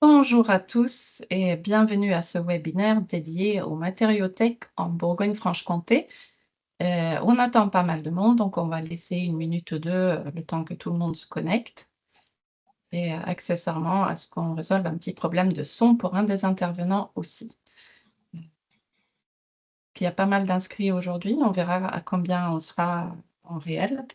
Bonjour à tous et bienvenue à ce webinaire dédié aux matériothèques en Bourgogne-Franche-Comté. On attend pas mal de monde, donc on va laisser une minute ou deux le temps que tout le monde se connecte et accessoirement à ce qu'on résolve un petit problème de son pour un des intervenants aussi. Il y a pas mal d'inscrits aujourd'hui, on verra à combien on sera en réel.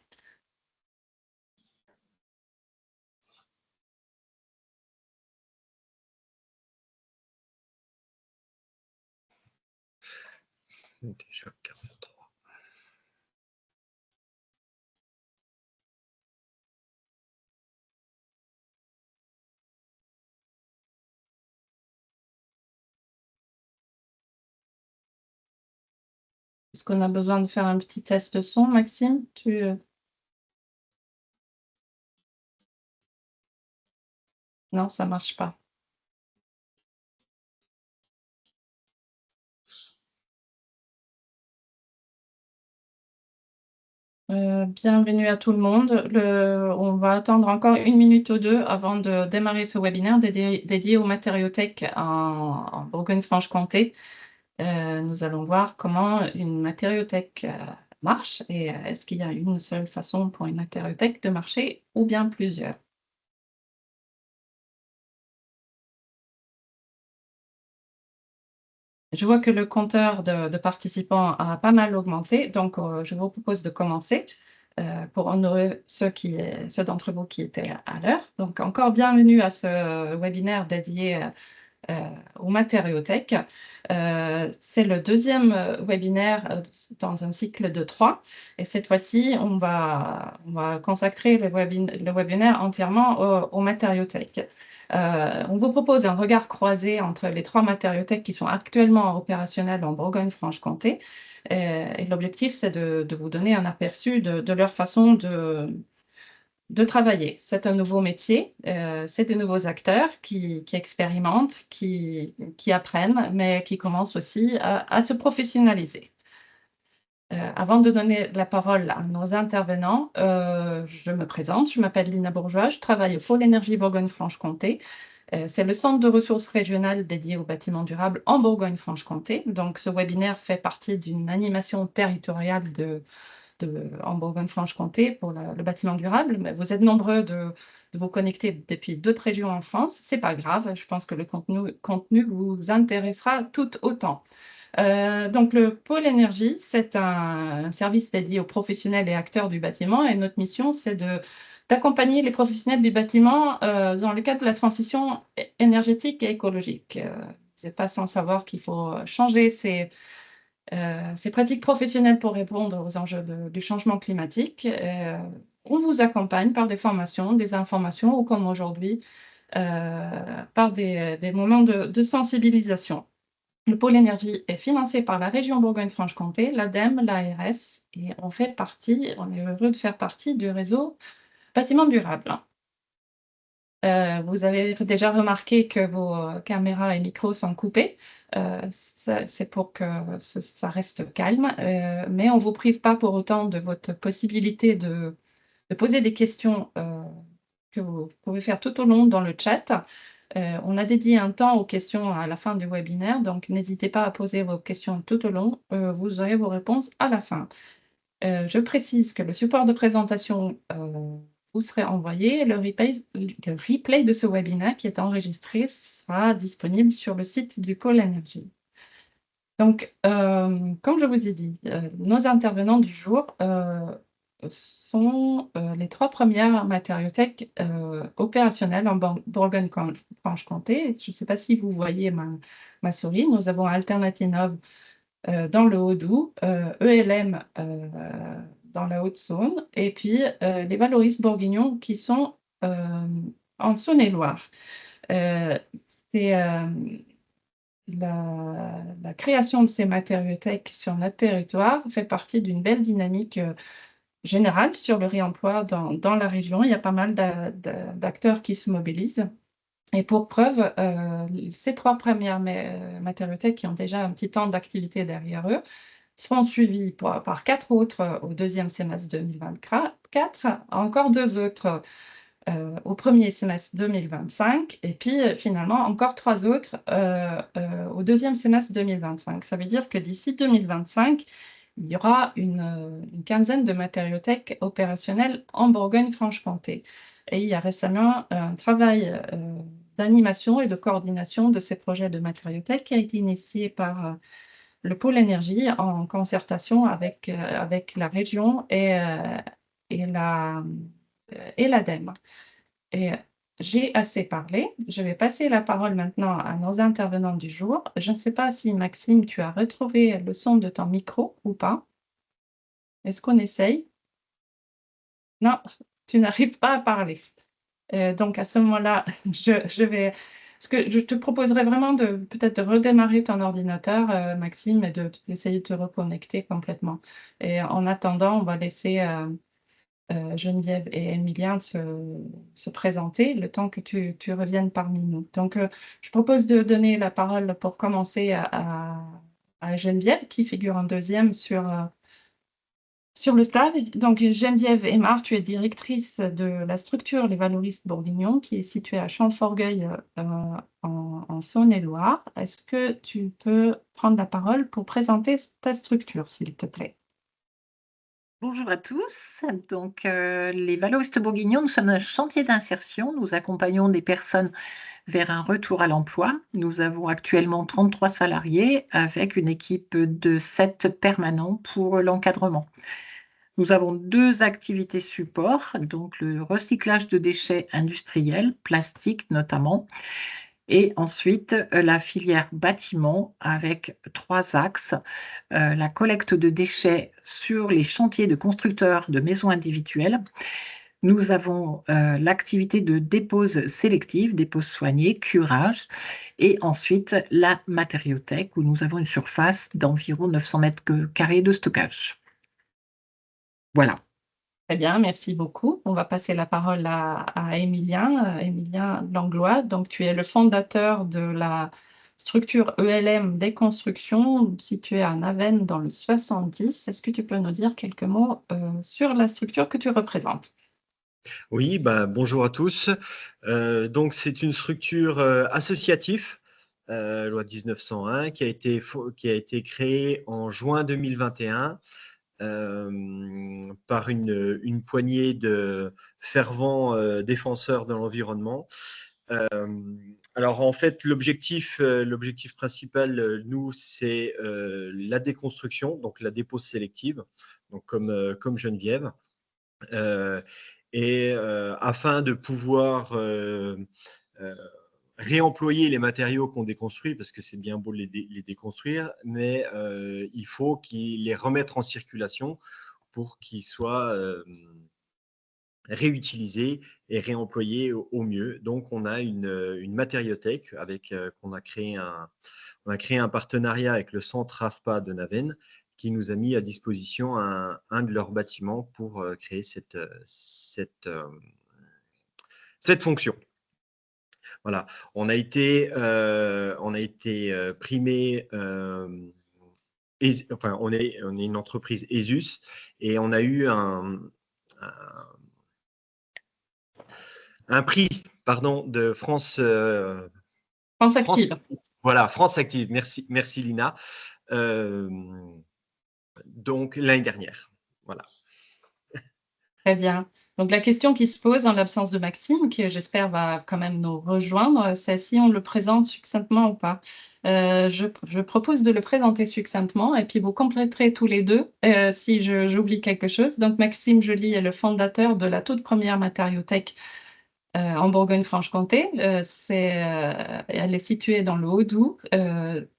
Déjà 43. Est-ce qu'on a besoin de faire un petit test de son, Maxime? Non, ça marche pas. Bienvenue à tout le monde. On va attendre encore une minute ou deux avant de démarrer ce webinaire dédié aux matériothèques en Bourgogne-Franche-Comté. Nous allons voir comment une matériothèque marche et est-ce qu'il y a une seule façon pour une matériothèque de marcher ou bien plusieurs. Je vois que le compteur de participants a pas mal augmenté, donc je vous propose de commencer pour honorer ceux d'entre vous qui étaient à l'heure. Donc encore bienvenue à ce webinaire dédié euh, aux matériothèques. C'est le deuxième webinaire dans un cycle de 3. Et cette fois-ci, on va consacrer le webinaire entièrement aux matériothèques. On vous propose un regard croisé entre les 3 matériothèques qui sont actuellement opérationnelles en Bourgogne-Franche-Comté. Et l'objectif, c'est de vous donner un aperçu de leur façon de travailler. C'est un nouveau métier, c'est des nouveaux acteurs qui expérimentent, qui apprennent, mais qui commencent aussi à se professionnaliser. Avant de donner la parole à nos intervenants, je me présente, je m'appelle Lina Bourgeois, je travaille au Pôle Énergie Bourgogne-Franche-Comté. C'est le centre de ressources régionales dédié aux bâtiments durables en Bourgogne-Franche-Comté. Donc, ce webinaire fait partie d'une animation territoriale en Bourgogne-Franche-Comté pour le bâtiment durable. Mais vous êtes nombreux de vous connecter depuis d'autres régions en France. C'est pas grave, je pense que le contenu vous intéressera tout autant. Donc, le pôle énergie, c'est un service dédié aux professionnels et acteurs du bâtiment. Et notre mission, c'est d'accompagner les professionnels du bâtiment dans le cadre de la transition énergétique et écologique. Vous n'êtes pas sans savoir qu'il faut changer ces pratiques professionnelles pour répondre aux enjeux du changement climatique. On vous accompagne par des formations, des informations ou comme aujourd'hui, par des moments de sensibilisation. Le pôle énergie est financé par la région Bourgogne-Franche-Comté, l'ADEME, l'ARS, et on est heureux de faire partie du réseau bâtiment durable. Vous avez déjà remarqué que vos caméras et micros sont coupés. C'est pour que ça reste calme, mais on ne vous prive pas pour autant de votre possibilité de poser des questions que vous pouvez faire tout au long dans le chat. On a dédié un temps aux questions à la fin du webinaire, donc n'hésitez pas à poser vos questions tout au long. Vous aurez vos réponses à la fin. Je précise que le support de présentation vous serait envoyé. Le replay de ce webinaire qui est enregistré sera disponible sur le site du pôle énergie. Donc, comme je vous ai dit, nos intervenants du jour sont les 3 premières matériothèques opérationnelles en Bourgogne-Franche-Comté. Je ne sais pas si vous voyez ma souris. Nous avons Alternatinov dans le Haut-Doubs, ELM dans la Haute-Saône, et puis les Valoris Bourguignons qui sont en Saône-et-Loire. C'est la création de ces matériothèques sur notre territoire fait partie d'une belle dynamique générale sur le réemploi dans la région. Il y a pas mal d'acteurs qui se mobilisent. Et pour preuve, ces 3 premières matériothèques qui ont déjà un petit temps d'activité derrière eux seront suivies par 4 autres au deuxième semestre 2024, encore 2 autres au premier semestre 2025 et puis finalement encore 3 autres au deuxième semestre 2025. Ça veut dire que d'ici 2025, il y aura une quinzaine de matériothèques opérationnelles en Bourgogne-Franche-Comté. Et il y a récemment un travail d'animation et de coordination de ces projets de matériothèques qui a été initié par le pôle énergie en concertation avec la région et l'ADEME. Et j'ai assez parlé. Je vais passer la parole maintenant à nos intervenants du jour. Je ne sais pas si Maxime, tu as retrouvé le son de ton micro ou pas. Est-ce qu'on essaye? Non, tu n'arrives pas à parler. Donc à ce moment-là, je vais ce que je te proposerais vraiment de peut-être de redémarrer ton ordinateur, Maxime, et d'essayer de te reconnecter complètement. Et en attendant, on va laisser, Geneviève et Emilien se présenter le temps que tu reviennes parmi nous. Donc, je propose de donner la parole pour commencer à Geneviève, qui figure en deuxième sur le slide. Donc, Geneviève Aymar, tu es directrice de la structure Les Valoristes Bourguignons, qui est située à Champforgueil, en Saône-et-Loire. Est-ce que tu peux prendre la parole pour présenter ta structure, s'il te plaît? Bonjour à tous. Donc, les Valoristes Bourguignons, nous sommes un chantier d'insertion. Nous accompagnons des personnes vers un retour à l'emploi. Nous avons actuellement 33 salariés avec une équipe de 7 permanents pour l'encadrement. Nous avons 2 activités support, donc le recyclage de déchets industriels, plastiques notamment, et ensuite la filière bâtiment avec 3 axes. La collecte de déchets sur les chantiers de constructeurs de maisons individuelles. Nous avons l'activité de dépose sélective, dépose soignée, curage, et ensuite la matériothèque où nous avons une surface d'environ 900 mètres carrés de stockage. Voilà. Très bien, merci beaucoup. On va passer la parole à Émilien, Émilien Langlois. Donc, tu es le fondateur de la structure ELM des constructions située à Navennes dans le 70. Est-ce que tu peux nous dire quelques mots sur la structure que tu représentes? Oui, bonjour à tous. Donc, c'est une structure associative, loi 1901, qui a été créée en juin 2021 par une poignée de fervents défenseurs de l'environnement. Alors, en fait, l'objectif principal, nous, c'est la déconstruction, donc la dépose sélective, donc comme Geneviève. Et afin de pouvoir réemployer les matériaux qu'on déconstruit, parce que c'est bien beau de les déconstruire, mais il faut qu'ils les remettre en circulation pour qu'ils soient réutilisés et réemployés au mieux. Donc, on a une matériothèque avec on a créé un partenariat avec le centre AFPA de Navennes qui nous a mis à disposition un de leurs bâtiments pour créer cette fonction. Voilà, on a été primé. Enfin, on est une entreprise ESUS et on a eu un prix, pardon, de France. France Active. Voilà, France Active. Merci Lina. Donc l'année dernière. Voilà. Très bien. Donc la question qui se pose en l'absence de Maxime, qui j'espère va quand même nous rejoindre, c'est si on le présente succinctement ou pas. Je propose de le présenter succinctement et puis vous compléterez tous les deux si j'oublie quelque chose. Donc Maxime Joly est le fondateur de la toute première matériothèque en Bourgogne-Franche-Comté. Elle est située dans le Haut-Doubs.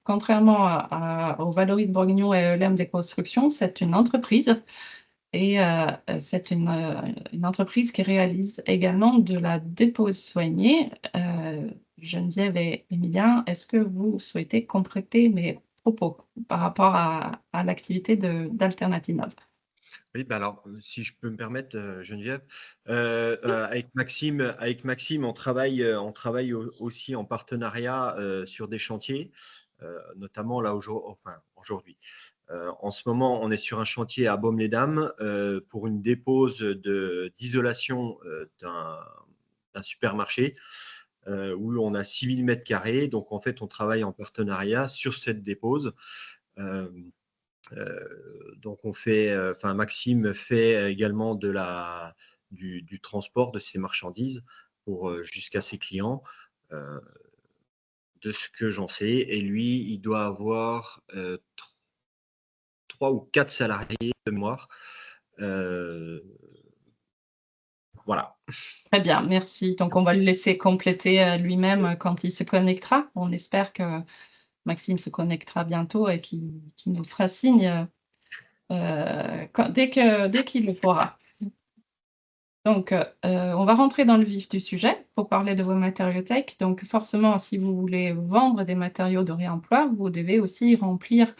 Contrairement aux Valoristes Bourguignons et ELM des constructions, c'est une entreprise. Et c'est une entreprise qui réalise également de la dépose soignée. Geneviève et Émilien, est-ce que vous souhaitez compléter mes propos par rapport à l'activité d'Alternative Nov? Oui, alors, si je peux me permettre, Geneviève, avec Maxime, on travaille aussi en partenariat sur des chantiers, notamment là aujourd'hui. En ce moment, on est sur un chantier à Baume-les-Dames pour une dépose d'isolation supermarché où on a 6000 mètres carrés. Donc, en fait, on travaille en partenariat sur cette dépose. Donc, Maxime fait également du transport de ses marchandises jusqu'à ses clients, de ce que j'en sais. Et lui, il doit avoir 3 ou 4 salariés de mémoire. Voilà. Très bien, merci. Donc, on va le laisser compléter lui-même quand il se connectera. On espère que Maxime se connectera bientôt et qu'il nous fera signe dès qu'il le pourra. Donc, on va rentrer dans le vif du sujet pour parler de vos matériothèques. Donc, forcément, si vous voulez vendre des matériaux de réemploi, vous devez aussi remplir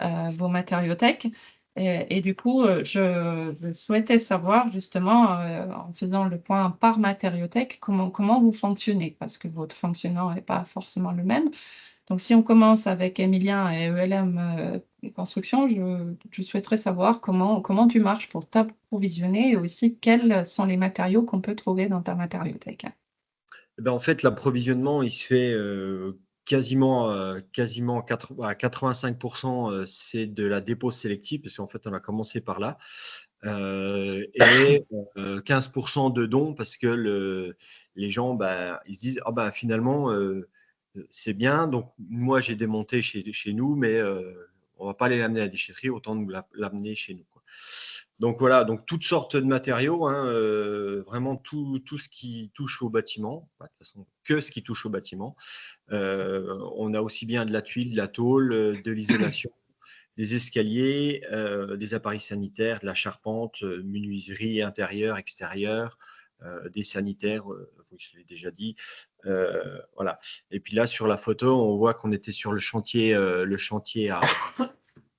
vos matériothèques. Et du coup, je souhaitais savoir justement, en faisant le point par matériothèque, comment vous fonctionnez, parce que votre fonctionnement n'est pas forcément le même. Donc, si on commence avec Emilien et ELM Construction, je souhaiterais savoir comment tu marches pour t'approvisionner et aussi quels sont les matériaux qu'on peut trouver dans ta matériothèque. En fait, l'approvisionnement, il se fait quasiment à 85%, c'est de la dépose sélective, parce qu'en fait, on a commencé par là. Et 15% de dons, parce que les gens, ils se disent, finalement, c'est bien. Donc, moi, j'ai démonté chez nous, mais on ne va pas aller l'amener à la déchetterie, autant nous l'amener chez nous, quoi. Donc voilà, donc toutes sortes de matériaux, hein, vraiment tout ce qui touche au bâtiment, de toute façon, que ce qui touche au bâtiment. On a aussi bien de la tuile, de la tôle, de l'isolation, des escaliers, des appareils sanitaires, de la charpente, menuiserie intérieure, extérieure, des sanitaires, je l'ai déjà dit. Voilà. Et puis là, sur la photo, on voit qu'on était sur le chantier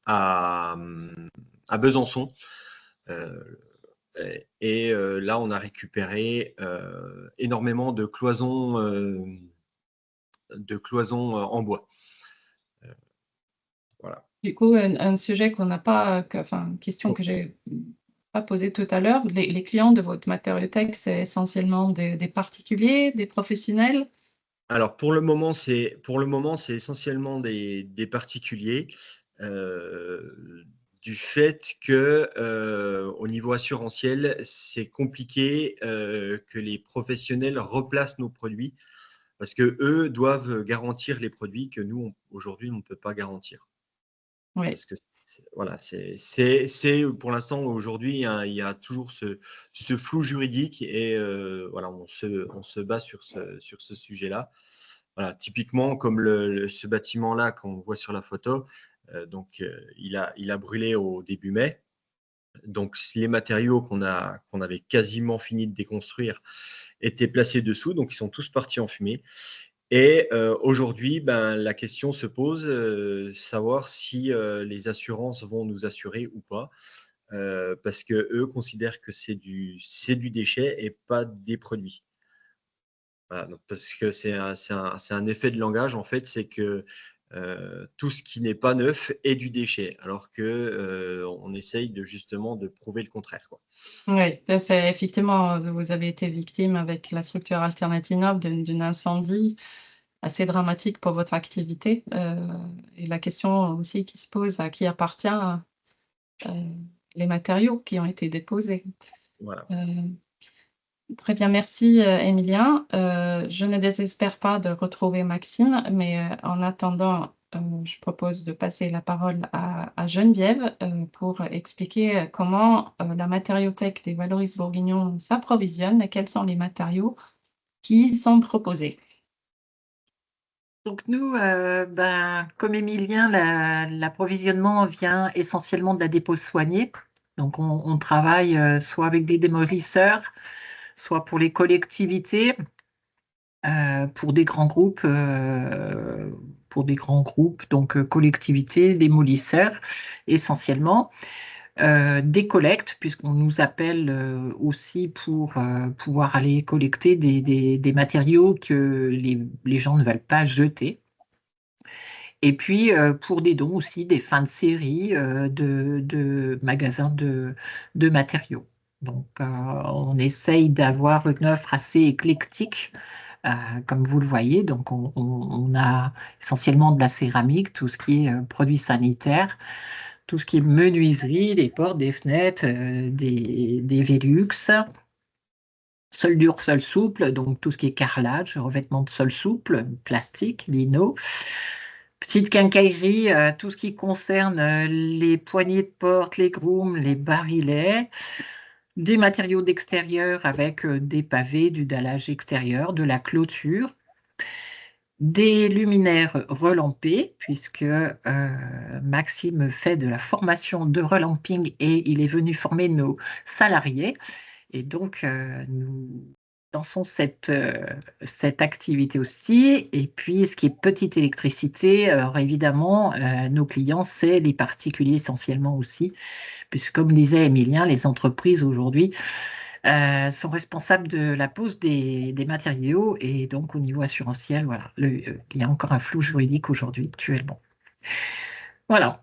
à Besançon. Et là, on a récupéré énormément de cloisons en bois. Voilà. Du coup, un sujet qu'on n'a pas, une question que j'ai pas posée tout à l'heure, les clients de votre matériothèque, c'est essentiellement des particuliers, des professionnels? Alors, pour le moment, c'est essentiellement des particuliers, du fait que, au niveau assurantiel, c'est compliqué que les professionnels replacent nos produits, parce que eux doivent garantir les produits que nous, aujourd'hui, on ne peut pas garantir. Oui. Parce que voilà, pour l'instant, aujourd'hui, hein, il y a toujours ce flou juridique et voilà, on se bat sur ce sujet-là. Voilà, typiquement, comme ce bâtiment-là qu'on voit sur la photo, il a brûlé au début mai. Donc, les matériaux qu'on avait quasiment fini de déconstruire étaient placés dessous, donc ils sont tous partis en fumée. Et aujourd'hui, la question se pose, savoir si les assurances vont nous assurer ou pas, parce qu'eux considèrent que c'est du déchet et pas des produits. Voilà, donc parce que c'est un effet de langage, en fait, c'est que tout ce qui n'est pas neuf est du déchet, alors qu'on essaye justement de prouver le contraire, quoi. Oui, ça c'est effectivement, vous avez été victime avec la structure Alternatinov d'un incendie assez dramatique pour votre activité, et la question aussi qui se pose, à qui appartient, les matériaux qui ont été déposés? Voilà. Très bien, merci, Émilien. Je ne désespère pas de retrouver Maxime, mais, en attendant, je propose de passer la parole à Geneviève, pour expliquer, comment, la matériothèque des Valoristes Bourguignons s'approvisionne et quels sont les matériaux qui sont proposés. Donc nous, comme Émilien, l'approvisionnement vient essentiellement de la dépose soignée. Donc on travaille soit avec des démolisseurs, soit pour les collectivités, pour des grands groupes, donc collectivités, démolisseurs essentiellement. Des collectes, puisqu'on nous appelle aussi pour pouvoir aller collecter des matériaux que les gens ne veulent pas jeter. Et puis pour des dons aussi, des fins de série de magasins de matériaux. Donc, on essaye d'avoir une offre assez éclectique, comme vous le voyez. Donc, on a essentiellement de la céramique, tout ce qui est produits sanitaires, tout ce qui est menuiserie, des portes, des fenêtres, des Velux, sol dur, sol souple, donc tout ce qui est carrelage, revêtement de sol souple, plastique, lino. Petite quincaillerie, tout ce qui concerne les poignées de porte, les grooms, les barilets, des matériaux d'extérieur avec des pavés, du dallage extérieur, de la clôture, des luminaires relampés, puisque Maxime fait de la formation de relamping et il est venu former nos salariés. Et donc, nous lançons cette activité aussi. Et puis, ce qui est petite électricité, alors évidemment, nos clients, c'est les particuliers essentiellement aussi, puisque comme disait Emilien, les entreprises aujourd'hui sont responsables de la pose des matériaux. Et donc, au niveau assurantiel, voilà, il y a encore un flou juridique aujourd'hui, actuellement. Voilà.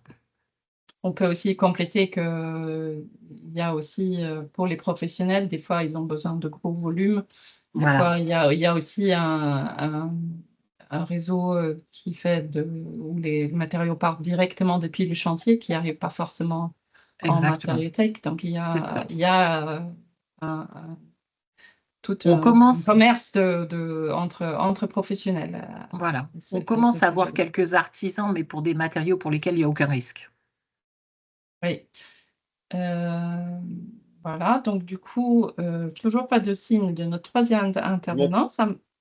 On peut aussi compléter qu'il y a aussi, pour les professionnels, des fois, ils ont besoin de gros volumes. Des Voilà. fois, il y a aussi un réseau qui fait où les matériaux partent directement depuis le chantier, qui n'arrivent pas forcément en Exactement. matériothèque. Donc, C'est ça. il y a tout On un commence, commerce entre professionnels. voilà. À On commence à voir sujet-là. quelques artisans, mais pour des matériaux pour lesquels il n'y a aucun risque. Oui. Voilà, donc du coup, toujours pas de signe de notre troisième intervenant.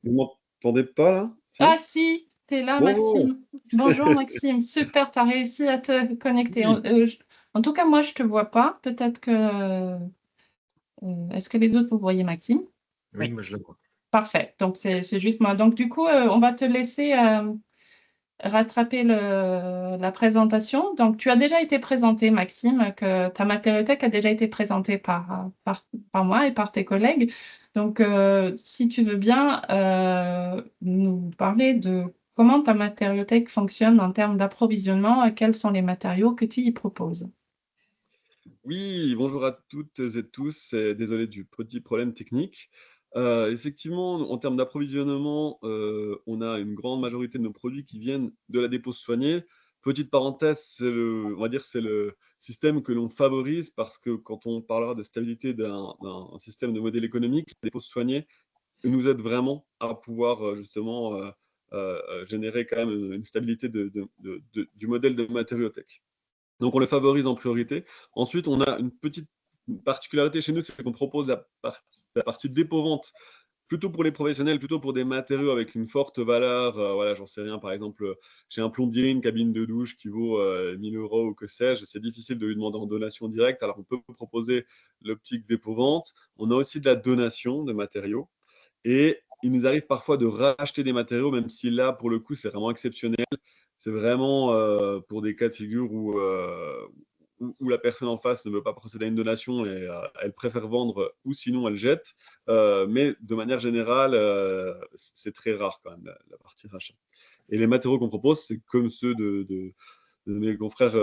Vous m'entendez pas là? Ah si, tu es là, Bonjour. Maxime. Bonjour, Maxime. Super, tu as réussi à te connecter. Oui. En tout cas, moi, je ne te vois pas. Peut-être que... est-ce que les autres, vous voyez Maxime? Oui, moi je le vois. Parfait. Donc, c'est juste moi. Donc, du coup, on va te laisser rattraper la présentation. Donc, tu as déjà été présenté, Maxime, que ta matériothèque a déjà été présentée par moi et par tes collègues. Donc, si tu veux bien nous parler de comment ta matériothèque fonctionne en termes d'approvisionnement et quels sont les matériaux que tu y proposes. Oui, bonjour à toutes et tous. Désolé du petit problème technique. Effectivement, en termes d'approvisionnement, on a une grande majorité de nos produits qui viennent de la dépose soignée. Petite parenthèse, on va dire, c'est le système que l'on favorise parce que quand on parlera de stabilité d'un système de modèle économique, la dépose soignée nous aide vraiment à pouvoir justement générer quand même une stabilité du modèle de matériothèque. Donc, on le favorise en priorité. Ensuite, on a une petite particularité chez nous, c'est qu'on propose la partie dépôt-vente plutôt pour les professionnels, plutôt pour des matériaux avec une forte valeur. Voilà, j'en sais rien, par exemple, j'ai un plombier, une cabine de douche qui vaut 1000 € ou que sais-je. C'est difficile de lui demander en donation directe. Alors, on peut proposer l'optique dépôt-vente. On a aussi de la donation de matériaux. Et il nous arrive parfois de racheter des matériaux, même si là, pour le coup, c'est vraiment exceptionnel. C'est vraiment pour des cas de figure où la personne en face ne veut pas procéder à une donation et elle préfère vendre ou sinon elle jette. Mais de manière générale, c'est très rare quand même la partie rachat. Et les matériaux qu'on propose, c'est comme ceux de mes confrères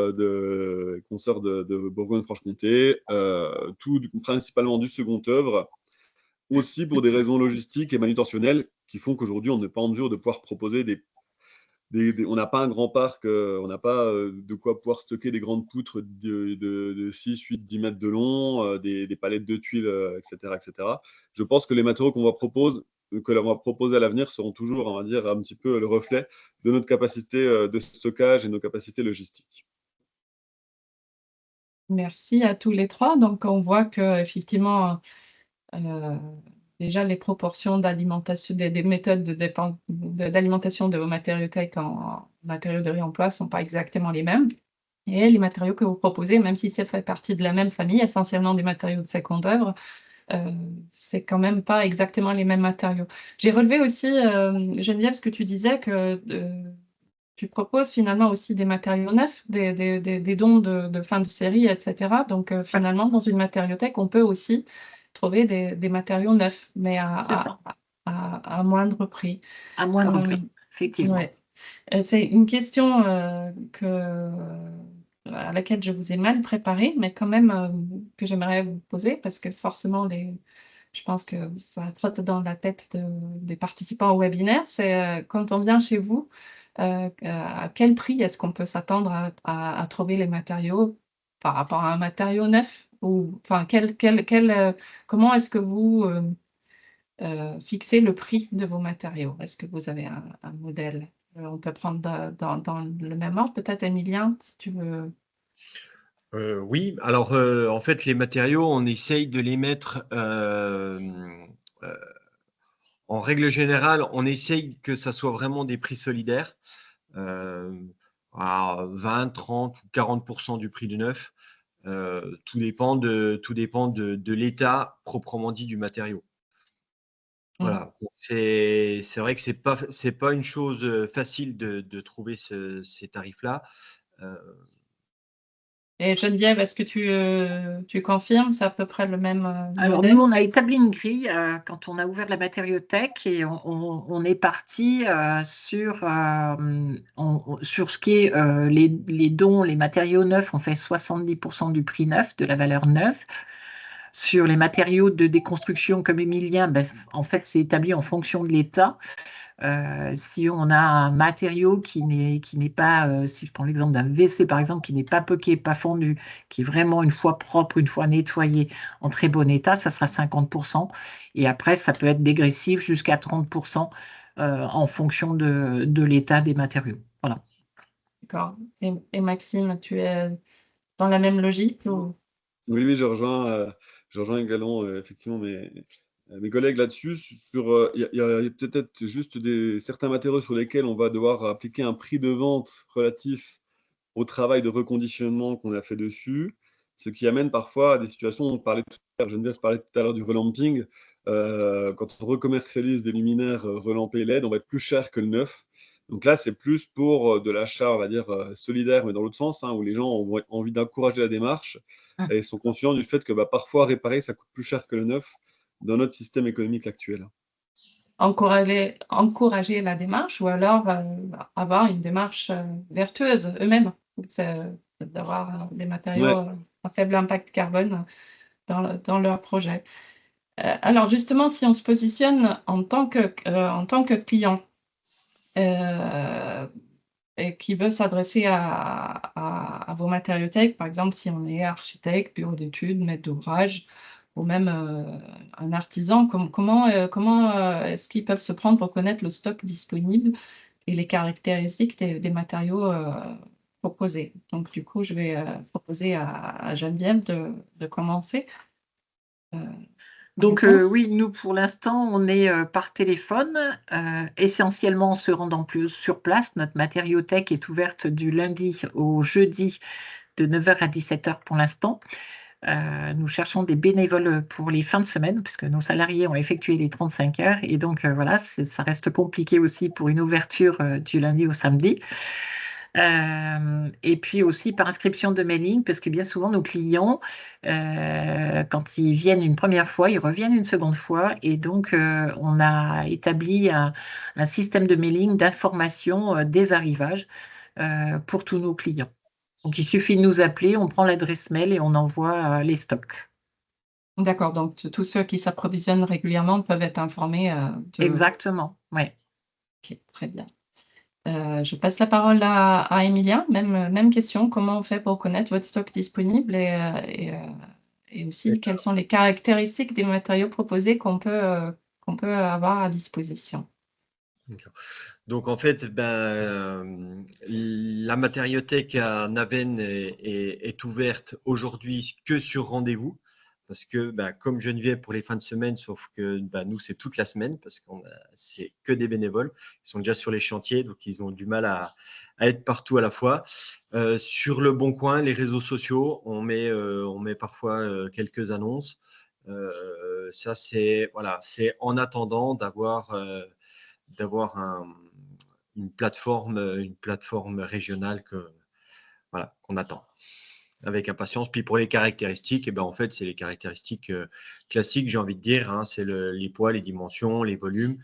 consoeurs de Bourgogne-Franche-Comté, tout principalement du second œuvre, aussi pour des raisons logistiques et manutentionnelles qui font qu'aujourd'hui, on n'est pas en mesure de pouvoir proposer on n'a pas un grand parc, on n'a pas de quoi pouvoir stocker des grandes poutres de 6, 8, 10 mètres de long, des palettes de tuiles, etc., etc. Je pense que les matériaux que l'on va proposer à l'avenir seront toujours, on va dire, un petit peu le reflet de notre capacité de stockage et nos capacités logistiques. Merci à tous les trois. Donc, on voit qu'effectivement, déjà, les proportions d'alimentation, des méthodes d'alimentation de vos matériothèques en matériaux de réemploi ne sont pas exactement les mêmes. Et les matériaux que vous proposez, même si ça fait partie de la même famille, essentiellement des matériaux de seconde œuvre, c'est quand même pas exactement les mêmes matériaux. J'ai relevé aussi, Geneviève, ce que tu disais, que tu proposes finalement aussi des matériaux neufs, des dons de fin de série, etc. Donc, finalement, dans une matériothèque, on peut aussi trouver des matériaux neufs, mais à moindre prix. À moindre prix, effectivement. Ouais. C'est une question à laquelle je vous ai mal préparé, mais quand même que j'aimerais vous poser parce que forcément, je pense que ça trotte dans la tête des participants au webinaire. C'est quand on vient chez vous, à quel prix est-ce qu'on peut s'attendre à trouver les matériaux par rapport à un matériau neuf? Ou enfin, comment est-ce que vous fixez le prix de vos matériaux? Est-ce que vous avez un modèle? On peut prendre dans le même ordre, peut-être, Emilien, si tu veux. Oui, alors en fait, les matériaux, on essaye de les mettre, en règle générale, on essaye que ça soit vraiment des prix solidaires, à 20, 30 ou 40% du prix du neuf. Tout dépend de l'état proprement dit du matériau. Voilà, donc c'est vrai que c'est pas une chose facile de trouver ces tarifs-là. Et Geneviève, est-ce que tu confirmes? C'est à peu près le même Alors, modèle? nous, on a établi une grille quand on a ouvert la matériothèque et on est parti sur ce qui est les dons, les matériaux neufs, on fait 70% du prix neuf, de la valeur neuve. Sur les matériaux de déconstruction comme Emilien, ben, en fait, c'est établi en fonction de l'état. Si on a un matériau qui n'est pas, si je prends l'exemple d'un WC par exemple, qui n'est pas poqué, pas fondu, qui est vraiment une fois propre, une fois nettoyé, en très bon état, ça sera 50%. Et après, ça peut être dégressif jusqu'à 30% en fonction de l'état des matériaux. Voilà. D'accord. Et Maxime, tu es dans la même logique ou... Oui, oui, je rejoins également effectivement mes collègues là-dessus. Il y a peut-être juste certains matériaux sur lesquels on va devoir appliquer un prix de vente relatif au travail de reconditionnement qu'on a fait dessus, ce qui amène parfois à des situations, Geneviève parlait tout à l'heure du relamping, quand on recommercialise des luminaires relampés LED, on va être plus cher que le neuf. Donc là, c'est plus pour de l'achat, on va dire, solidaire, mais dans l'autre sens, hein, où les gens ont envie d'encourager la démarche et sont conscients du fait que parfois réparer, ça coûte plus cher que le neuf dans notre système économique actuel. encourager la démarche ou alors avoir une démarche vertueuse eux-mêmes. C'est d'avoir des matériaux Ouais. à faible impact carbone dans leur projet. Alors justement, si on se positionne en tant que client et qui veut s'adresser à vos matériothèques, par exemple, si on est architecte, bureau d'études, maître d'ouvrage, ou même un artisan, comment est-ce qu'ils peuvent se prendre pour connaître le stock disponible et les caractéristiques des matériaux proposés? Donc, du coup, je vais proposer à Geneviève de commencer. Donc Réponse. oui, nous pour l'instant, on est par téléphone, essentiellement en se rendant plus sur place. Notre matériothèque est ouverte du lundi au jeudi de 9h à 17h pour l'instant. Nous cherchons des bénévoles pour les fins de semaine, puisque nos salariés ont effectué les 35 heures. Et donc voilà, ça reste compliqué aussi pour une ouverture du lundi au samedi. Et puis aussi par inscription de mailing, parce que bien souvent nos clients, quand ils viennent une première fois, ils reviennent une seconde fois. Et donc on a établi un système de mailing d'information des arrivages pour tous nos clients. Donc il suffit de nous appeler, on prend l'adresse mail et on envoie les stocks. D'accord, donc tous ceux qui s'approvisionnent régulièrement peuvent être informés Exactement, oui. Ok, très bien. Je passe la parole à Emilien. Même question. Comment on fait pour connaître votre stock disponible et aussi quelles sont les caractéristiques des matériaux proposés qu'on peut avoir à disposition? Donc en fait, la matériothèque à Naven est ouverte aujourd'hui que sur rendez-vous. Parce que comme Geneviève pour les fins de semaine, sauf que nous, c'est toute la semaine, parce que c'est que des bénévoles. Ils sont déjà sur les chantiers, donc ils ont du mal à être partout à la fois. Sur Le Bon Coin, les réseaux sociaux, on met parfois quelques annonces. Ça, c'est en attendant d'avoir une plateforme régionale qu'on attend avec impatience. Puis pour les caractéristiques, en fait, c'est les caractéristiques classiques, j'ai envie de dire, hein, c'est les poids, les dimensions, les volumes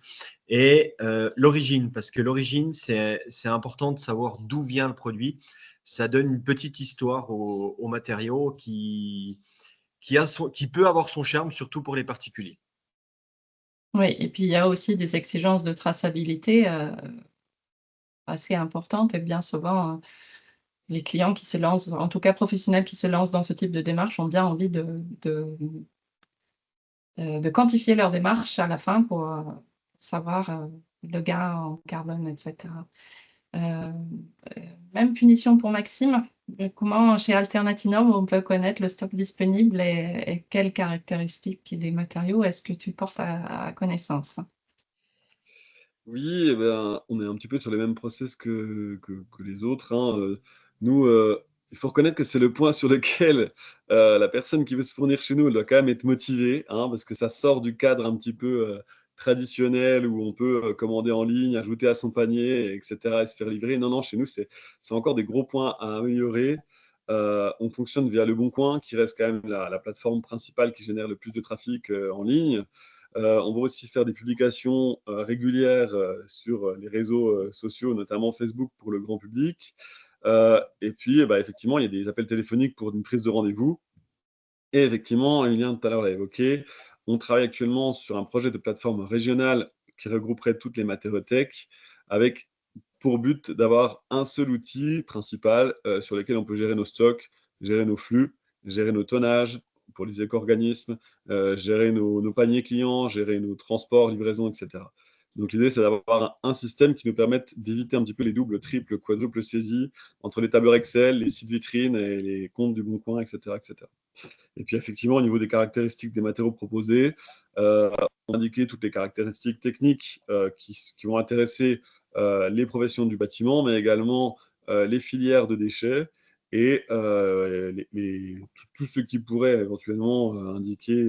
et l'origine, parce que l'origine, c'est important de savoir d'où vient le produit, ça donne une petite histoire au matériau qui peut avoir son charme, surtout pour les particuliers. Oui, et puis il y a aussi des exigences de traçabilité assez importantes, et bien souvent, les clients qui se lancent, en tout cas professionnels qui se lancent dans ce type de démarche, ont bien envie de quantifier leur démarche à la fin pour savoir le gain en carbone, etc. Euh, Même punition pour Maxime. Comment, chez Alternatinov, on peut connaître le stock disponible et quelles caractéristiques des matériaux est-ce que tu portes à connaissance? Oui, eh ben, on est un petit peu sur les mêmes process que les autres, hein. Nous, il faut reconnaître que c'est le point sur lequel, la personne qui veut se fournir chez nous, elle doit quand même être motivée, hein, parce que ça sort du cadre un petit peu, traditionnel où on peut, commander en ligne, ajouter à son panier et cetera et se faire livrer. Non, non, chez nous, c'est encore des gros points à améliorer. On fonctionne via Le Bon Coin, qui reste quand même la plateforme principale qui génère le plus de trafic, en ligne. On va aussi faire des publications régulières sur les réseaux sociaux, notamment Facebook pour le grand public. Et puis, bah, effectivement, il y a des appels téléphoniques pour une prise de rendez-vous. Et effectivement, Emilien tout à l'heure l'a évoqué, on travaille actuellement sur un projet de plateforme régionale qui regrouperait toutes les matériauthèques, avec pour but d'avoir un seul outil principal sur lequel on peut gérer nos stocks, gérer nos flux, gérer nos tonnages pour les éco-organismes, gérer nos paniers clients, gérer nos transports, livraisons, etc. Donc l'idée, c'est d'avoir un système qui nous permette d'éviter un petit peu les doubles, triples, quadruples saisies entre les tableurs Excel, les sites vitrines et les comptes du Bon Coin, etc., etc. Et puis effectivement, au niveau des caractéristiques des matériaux proposés, on a indiqué toutes les caractéristiques techniques qui vont intéresser les professions du bâtiment, mais également les filières de déchets et tout ce qui pourrait éventuellement indiquer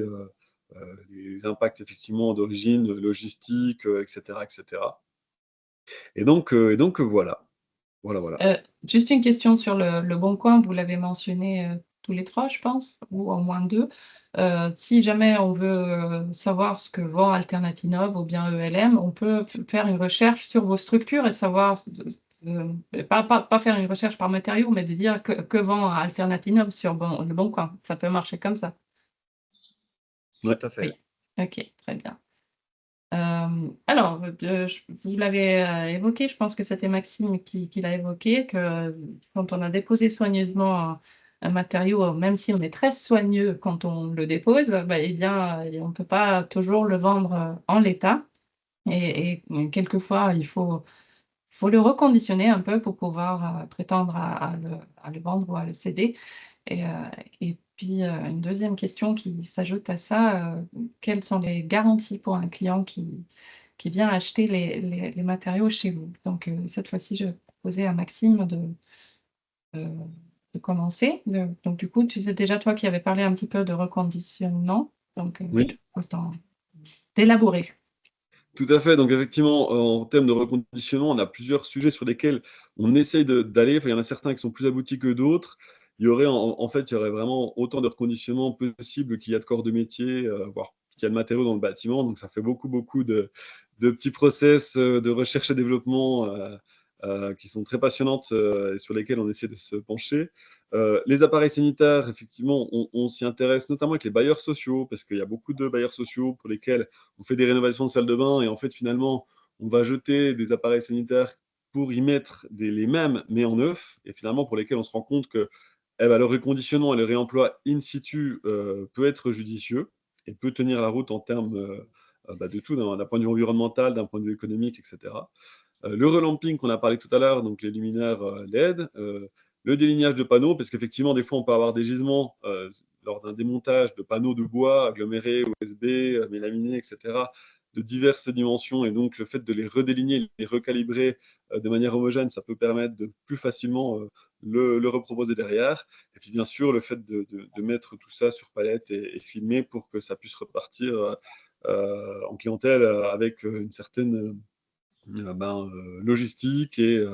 les impacts effectivement d'origine logistique, etc., etc. Et donc voilà, voilà, voilà. Juste une question sur le Bon Coin, vous l'avez mentionné tous les trois, je pense, ou au moins deux. Si jamais on veut savoir ce que vend Alternatinov ou bien ELM, on peut faire une recherche sur vos structures et savoir, pas faire une recherche par matériau, mais de dire que vend Alternatinov sur le Bon Coin. Ça peut marcher comme ça. Tout à fait. Oui, ok, très bien. Alors, vous l'avez évoqué, je pense que c'était Maxime qui l'a évoqué, que quand on a déposé soigneusement un matériau, même si on est très soigneux quand on le dépose, bah, eh bien, on ne peut pas toujours le vendre en l'état. Et quelquefois, il faut le reconditionner un peu pour pouvoir prétendre à le vendre ou à le céder. Et, heu et puis, une deuxième question qui s'ajoute à ça, quelles sont les garanties pour un client qui vient acheter les matériaux chez vous? Donc, cette fois-ci, je vais proposer à Maxime heu, de commencer. Donc du coup, tu sais déjà toi qui avais parlé un petit peu de reconditionnement, donc je te Oui. propose d'élaborer. Tout à fait. Donc effectivement, en termes de reconditionnement, on a plusieurs sujets sur lesquels on essaye d'aller. Enfin, il y en a certains qui sont plus aboutis que d'autres. Il y aurait en fait, il y aurait vraiment autant de reconditionnement possible qu'il y a de corps de métier, voire qu'il y a de matériaux dans le bâtiment. Donc ça fait beaucoup, beaucoup de petits process, de recherche et développement, qui sont très passionnantes, et sur lesquels on essaie de se pencher. Les appareils sanitaires, effectivement, on s'y intéresse notamment avec les bailleurs sociaux, parce qu'il y a beaucoup de bailleurs sociaux pour lesquels on fait des rénovations de salles de bain et en fait, finalement, on va jeter des appareils sanitaires pour y mettre les mêmes, mais en neuf, et finalement, pour lesquels on se rend compte que eh ben, le reconditionnement et le réemploi in situ peut être judicieux et peut tenir la route en termes bah, de tout, d'un point de vue environnemental, d'un point de vue économique, etc. Le relamping qu'on a parlé tout à l'heure, donc les luminaires LED, le délignage de panneaux, parce qu'effectivement, des fois, on peut avoir des gisements lors d'un démontage de panneaux de bois agglomérés, OSB, mélaminés, etc., de diverses dimensions. Et donc, le fait de les redéligner, les recalibrer de manière homogène, ça peut permettre de plus facilement le reproposer derrière. Et puis, bien sûr, le fait de mettre tout ça sur palette et filmer pour que ça puisse repartir en clientèle avec une certaine logistique et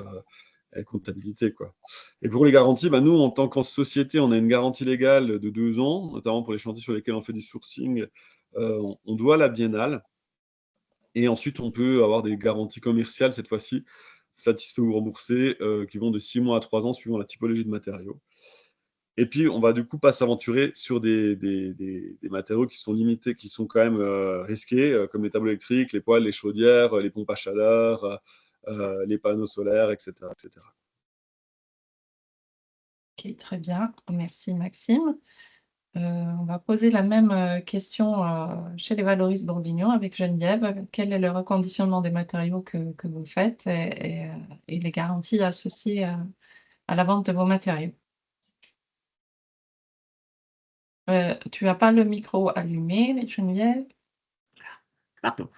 comptabilité, quoi. Et pour les garanties, nous, en tant qu'en société, on a une garantie légale de 2 ans, notamment pour les chantiers sur lesquels on fait du sourcing. On doit la biennale. Et ensuite, on peut avoir des garanties commerciales cette fois-ci satisfaits ou remboursés qui vont de 6 mois à 3 ans suivant la typologie de matériaux. Et puis, on va du coup pas s'aventurer sur des matériaux qui sont limités, qui sont quand même risqués, comme les tableaux électriques, les poêles, les chaudières, les pompes à chaleur, les panneaux solaires, etc., etc. Ok, très bien. Merci Maxime. On va poser la même question chez les valoristes bourguignons avec Geneviève. Quel est le reconditionnement des matériaux que vous faites et les garanties associées à la vente de vos matériaux? Tu n'as pas le micro allumé, Geneviève? Pardon.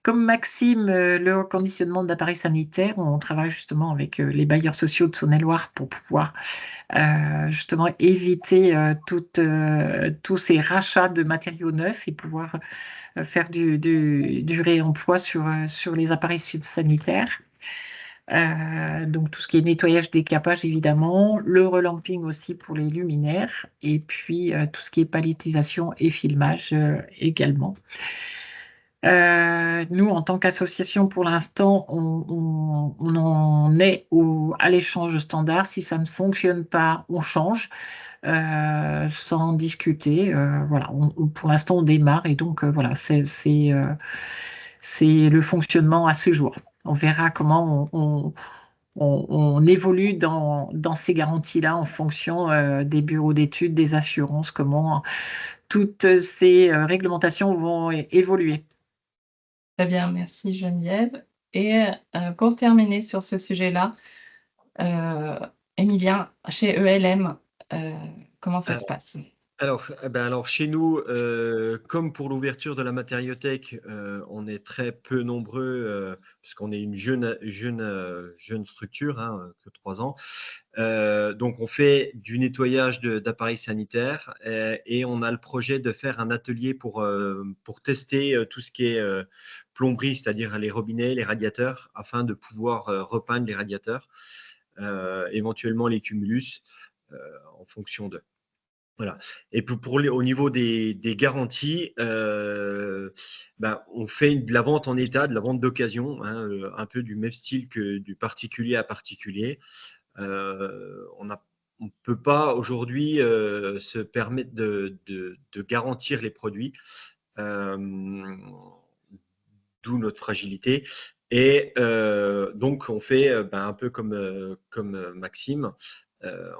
Comme Maxime, le reconditionnement d'appareils sanitaires, on travaille justement avec les bailleurs sociaux de Saône-et-Loire pour pouvoir justement éviter tous ces rachats de matériaux neufs et pouvoir faire du réemploi sur les appareils sanitaires. Donc tout ce qui est nettoyage, décapage évidemment, le relamping aussi pour les luminaires et puis tout ce qui est palettisation et filmage également. Nous, en tant qu'association, pour l'instant, on en est à l'échange standard. Si ça ne fonctionne pas, on change sans discuter. Voilà, pour l'instant, on démarre et donc voilà, c'est le fonctionnement à ce jour. On verra comment on évolue dans ces garanties-là en fonction des bureaux d'études, des assurances, comment toutes ces réglementations vont évoluer. Très bien, merci Geneviève. Et pour terminer sur ce sujet-là, Emilien, chez ELM, comment ça se passe? Alors chez nous, comme pour l'ouverture de la matériothèque, on est très peu nombreux, puisqu'on est une jeune structure, hein, que 3 ans. Donc on fait du nettoyage d'appareils sanitaires et on a le projet de faire un atelier pour tester tout ce qui est plomberie, c'est-à-dire les robinets, les radiateurs, afin de pouvoir repeindre les radiateurs, éventuellement les cumulus, en fonction de. Voilà. Et au niveau des garanties, on fait de la vente en état, de la vente d'occasion, hein, un peu du même style que du particulier à particulier. On ne peut pas aujourd'hui se permettre de garantir les produits, d'où notre fragilité. Et donc, on fait un peu comme Maxime.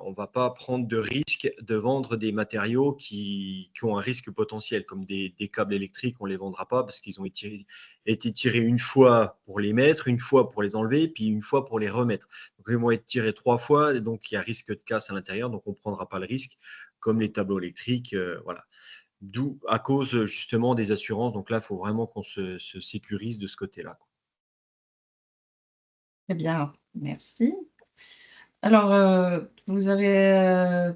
On ne va pas prendre de risque de vendre des matériaux qui ont un risque potentiel, comme des câbles électriques, on ne les vendra pas parce qu'ils ont été tirés une fois pour les mettre, une fois pour les enlever, puis une fois pour les remettre. Donc, ils vont être tirés 3 fois, et donc il y a risque de casse à l'intérieur, donc on ne prendra pas le risque, comme les tableaux électriques. Voilà. D'où, à cause justement des assurances. Donc là, il faut vraiment qu'on se sécurise de ce côté-là. Très bien, merci. Alors, vous avez,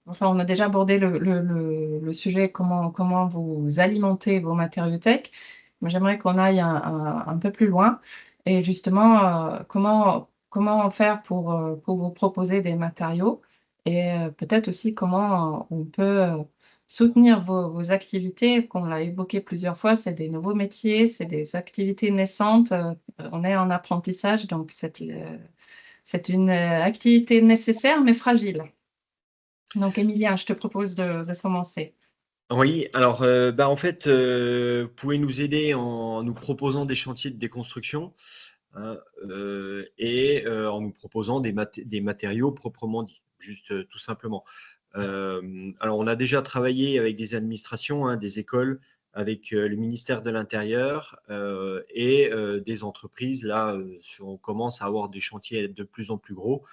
enfin, on a déjà abordé le sujet, comment vous alimentez vos matériothèques. Mais j'aimerais qu'on aille un peu plus loin. Et justement, comment faire pour vous proposer des matériaux et peut-être aussi comment on peut soutenir vos activités, qu'on l'a évoqué plusieurs fois, c'est des nouveaux métiers, c'est des activités naissantes, on est en apprentissage, donc c'est une activité nécessaire mais fragile. Donc, Emilien, je te propose de commencer. Oui, alors en fait, vous pouvez nous aider en nous proposant des chantiers de déconstruction, hein, et en nous proposant des matériaux proprement dits, juste tout simplement. Alors, on a déjà travaillé avec des administrations, hein, des écoles, avec le ministère de l'Intérieur et des entreprises. Là, on commence à avoir des chantiers de plus en plus gros.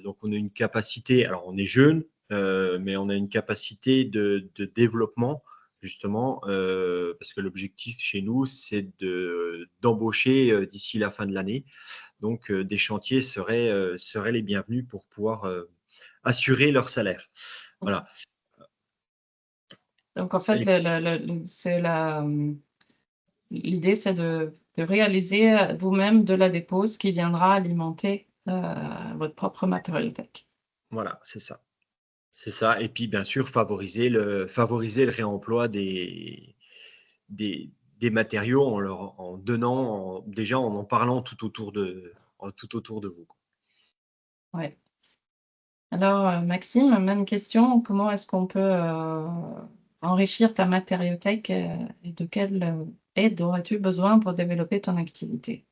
Donc, on a une capacité, alors on est jeune, mais on a une capacité de développement, justement, parce que l'objectif chez nous, c'est d'embaucher d'ici la fin de l'année. Donc, des chantiers seraient les bienvenus pour pouvoir assurer leur salaire. Voilà. Donc, en fait, l'idée, c'est de réaliser vous-même de la dépose qui viendra alimenter votre propre matériothèque. Voilà, c'est ça. C'est ça. Et puis, bien sûr, favoriser le réemploi des des matériaux en donnant, déjà en parlant tout autour de vous. Ouais. Alors, Maxime, même question. Comment est-ce qu'on peut enrichir ta matériothèque et de quelle aide aurais-tu besoin pour développer ton activité?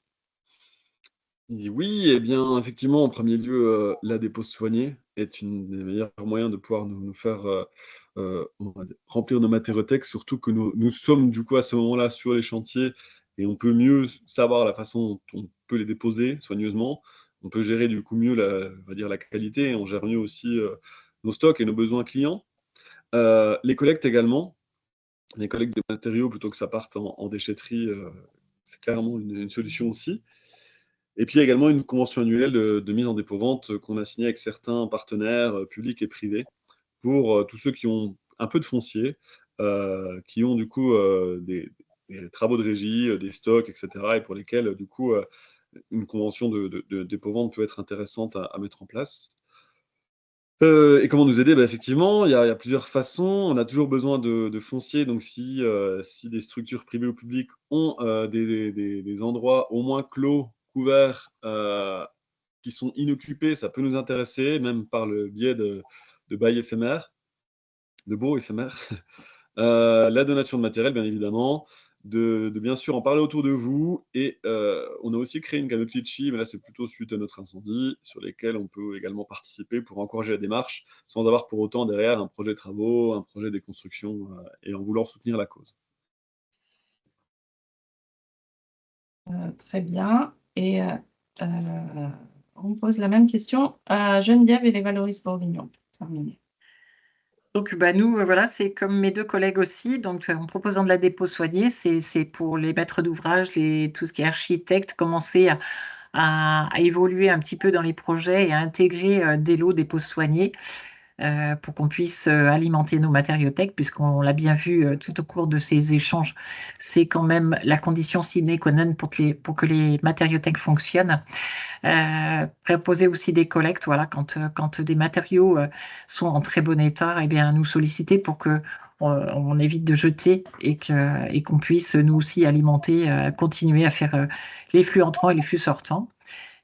Et oui, eh bien, effectivement, en premier lieu, la dépose soignée est une des meilleurs moyens de pouvoir nous faire, on va dire, remplir nos matériothèques, surtout que nous sommes du coup à ce moment-là sur les chantiers et on peut mieux savoir la façon dont on peut les déposer soigneusement. On peut gérer du coup mieux on va dire la qualité et on gère mieux aussi, nos stocks et nos besoins clients. Les collectes également, les collectes de matériaux plutôt que ça parte en déchetterie, c'est clairement une solution aussi. Et puis, il y a également une convention annuelle de mise en dépôt-vente qu'on a signée avec certains partenaires publics et privés pour tous ceux qui ont un peu de foncier, qui ont du coup des travaux de régie, des stocks, etc. et pour lesquels, du coup, une convention de dépôt-vente peut être intéressante à mettre en place. Et comment nous aider? Bah, effectivement, il y a plusieurs façons. On a toujours besoin de foncier, donc si des structures privées ou publiques ont, des endroits au moins clos, couverts, qui sont inoccupés, ça peut nous intéresser, même par le biais de bails éphémères, de baux éphémères. La donation de matériel, bien évidemment, de bien sûr en parler autour de vous et on a aussi créé une cagnotte Litchi, mais là, c'est plutôt suite à notre incendie, sur lesquels on peut également participer pour encourager la démarche, sans avoir pour autant derrière un projet de travaux, un projet de construction, et en voulant soutenir la cause. Très bien. Et on pose la même question à Geneviève et les Valoris Bourguignon. Terminé. Donc, bah, nous, voilà, c'est comme mes deux collègues aussi. Donc, en proposant de la dépôt soignée, c'est pour les maîtres d'ouvrage, tout ce qui est architecte, commencer à évoluer un petit peu dans les projets et à intégrer des lots dépôt soignés pour qu'on puisse alimenter nos matériothèques, puisqu'on l'a bien vu tout au cours de ces échanges, c'est quand même la condition sine qua non pour que les matériothèques fonctionnent. Proposer aussi des collectes, voilà, quand des matériaux sont en très bon état, eh bien, nous solliciter pour que on évite de jeter et qu'on puisse nous aussi alimenter, continuer à faire les flux entrants et les flux sortants.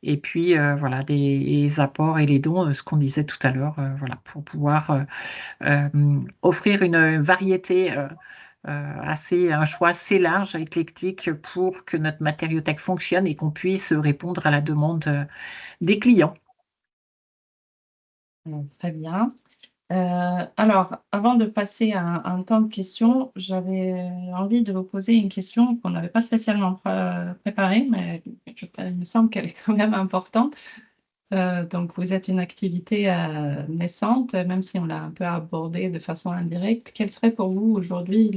Et puis voilà, les apports et les dons, ce qu'on disait tout à l'heure, voilà, pour pouvoir offrir une variété, un choix assez large, éclectique, pour que notre matériothèque fonctionne et qu'on puisse répondre à la demande des clients. Très bien. Alors, avant de passer à un temps de questions, j'avais envie de vous poser une question qu'on n'avait pas spécialement préparée, mais il me semble qu'elle est quand même importante. Donc, vous êtes une activité naissante, même si on l'a un peu abordée de façon indirecte. Quel serait pour vous aujourd'hui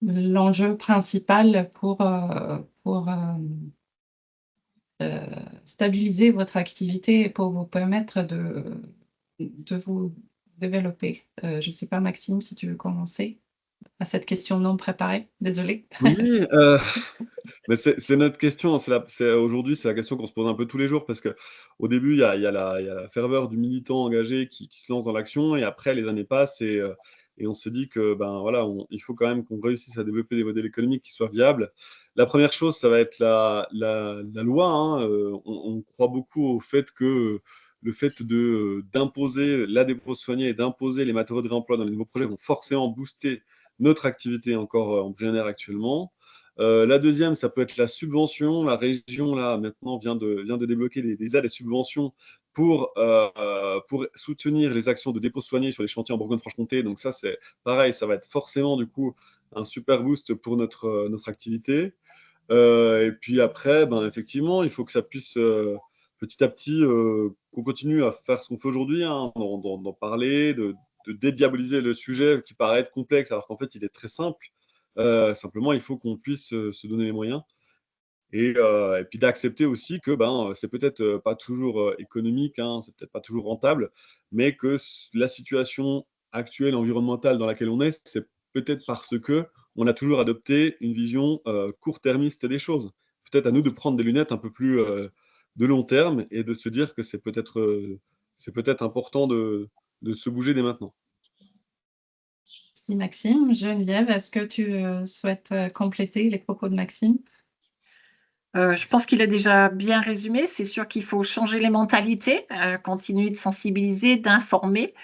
l'enjeu principal pour stabiliser votre activité et pour vous permettre de vous développer? Je ne sais pas, Maxime, si tu veux commencer à cette question non préparée. Désolée. Oui, mais c'est notre question, aujourd'hui, c'est la question qu'on se pose un peu tous les jours parce qu'au début, il y a la ferveur du militant engagé qui se lance dans l'action et après les années passent et on se dit que, ben, voilà, il faut quand même qu'on réussisse à développer des modèles économiques qui soient viables. La première chose, ça va être la loi, hein, on croit beaucoup au fait que, le fait d'imposer la dépose soignée et d'imposer les matériaux de réemploi dans les nouveaux projets vont forcément booster notre activité encore embryonnaire actuellement. La deuxième, ça peut être la subvention. La région, là, maintenant, vient de débloquer des aides et subventions pour soutenir les actions de dépôt soigné sur les chantiers en Bourgogne-Franche-Comté. Donc ça, c'est pareil, ça va être forcément, du coup, un super boost pour notre activité. Et puis après, ben, effectivement, il faut que ça puisse, petit à petit, qu'on continue à faire ce qu'on fait aujourd'hui, hein, d'en parler, de dédiaboliser le sujet qui paraît être complexe, alors qu'en fait, il est très simple. Simplement, il faut qu'on puisse se donner les moyens et puis d'accepter aussi que ben, c'est peut-être pas toujours économique, hein, c'est peut-être pas toujours rentable, mais que la situation actuelle environnementale dans laquelle on est, c'est peut-être parce que on a toujours adopté une vision court-termiste des choses. Peut-être à nous de prendre des lunettes un peu plus de long terme et de se dire que c'est peut-être important de se bouger dès maintenant. Merci Maxime. Geneviève, est-ce que tu souhaites compléter les propos de Maxime? Je pense qu'il a déjà bien résumé. C'est sûr qu'il faut changer les mentalités, continuer de sensibiliser, d'informer,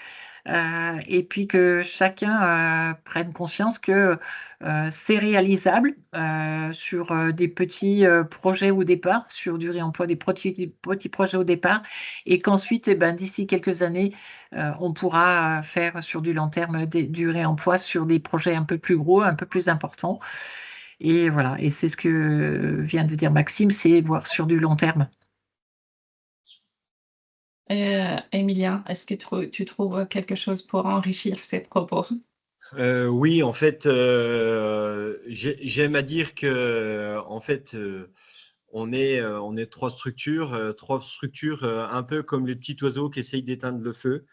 et puis que chacun prenne conscience que c'est réalisable sur des petits projets au départ, sur du réemploi des petits projets au départ, et qu'ensuite, eh ben, d'ici quelques années, on pourra faire sur du long terme du réemploi sur des projets un peu plus gros, un peu plus importants. Et voilà, et c'est ce que vient de dire Maxime, c'est voir sur du long terme. Emilia, est-ce que tu trouves quelque chose pour enrichir ces propos? Oui, en fait, j'aime à dire que, en fait, on est trois structures un peu comme le petit oiseau qui essaye d'éteindre le feu.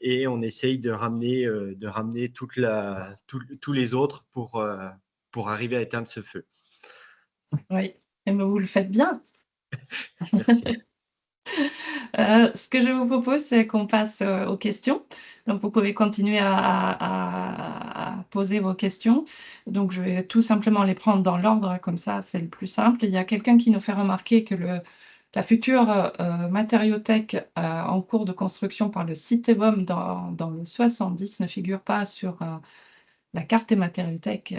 Et on essaye de ramener tous les autres pour arriver à éteindre ce feu. Oui, et ben, vous le faites bien. Merci. Ce que je vous propose, c'est qu'on passe aux questions. Donc, vous pouvez continuer à poser vos questions. Donc, je vais tout simplement les prendre dans l'ordre, comme ça, c'est le plus simple. Il y a quelqu'un qui nous fait remarquer que la future matériothèque en cours de construction par le CITEVOM dans le 70 ne figure pas sur la carte des matériothèques.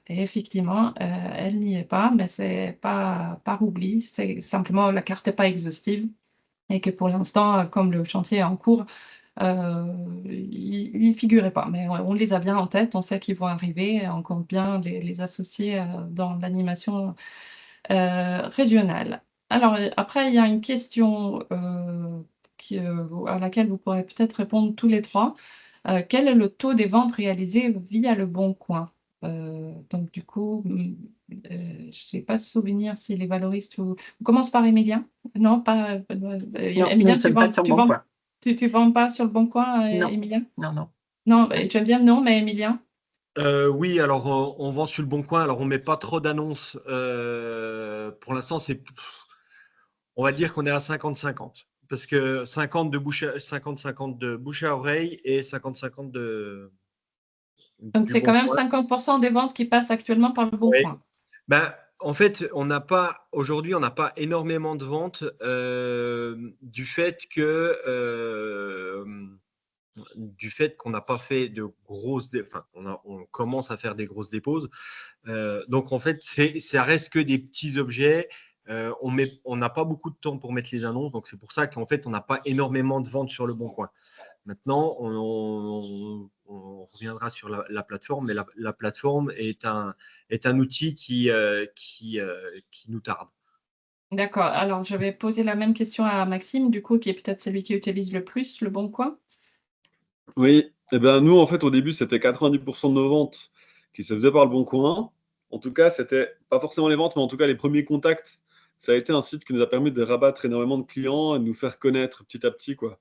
Et effectivement, elle n'y est pas, mais c'est pas par oubli, c'est simplement la carte n'est pas exhaustive. Et que pour l'instant, comme le chantier est en cours, ils n'y figuraient pas. Mais on les a bien en tête, on sait qu'ils vont arriver, on compte bien les associer dans l'animation régionale. Alors, après, il y a une question à laquelle vous pourrez peut-être répondre tous les trois. Quel est le taux des ventes réalisées via Le Bon Coin? Donc, du coup, je n'ai pas souvenir si les valoristes On commence par Emilien. Non, pas. Non, nous ne Emilien, sommes pas sur le bon coin. tu vends pas sur Le Bon Coin, Non. Emilien? Non. Non, Geneviève, non, mais Emilien? Oui, alors on vend sur Le Bon Coin. Alors on met pas trop d'annonces. Pour l'instant, on va dire qu'on est à 50-50. Parce que 50 de bouche à oreille et 50-50 Donc, du c'est quand Bon même Coin. 50% des ventes qui passent actuellement par Le Bon Oui. Coin. Ben, en fait, aujourd'hui, on n'a pas énormément de ventes du fait qu'on n'a pas fait de grosses, enfin, on commence à faire des grosses déposes. Donc, en fait, ça reste que des petits objets. On n'a pas beaucoup de temps pour mettre les annonces, donc c'est pour ça qu'en fait, on n'a pas énormément de ventes sur Le Bon Coin. Maintenant, on reviendra sur la plateforme, mais la plateforme est un outil qui nous tarde. D'accord. Alors, je vais poser la même question à Maxime, du coup, qui est peut-être celui qui utilise le plus Le Bon Coin. Oui, eh ben, nous, en fait, au début, c'était 90% de nos ventes qui se faisaient par Le Bon Coin. En tout cas, c'était pas forcément les ventes, mais en tout cas, les premiers contacts. Ça a été un site qui nous a permis de rabattre énormément de clients et de nous faire connaître petit à petit, quoi.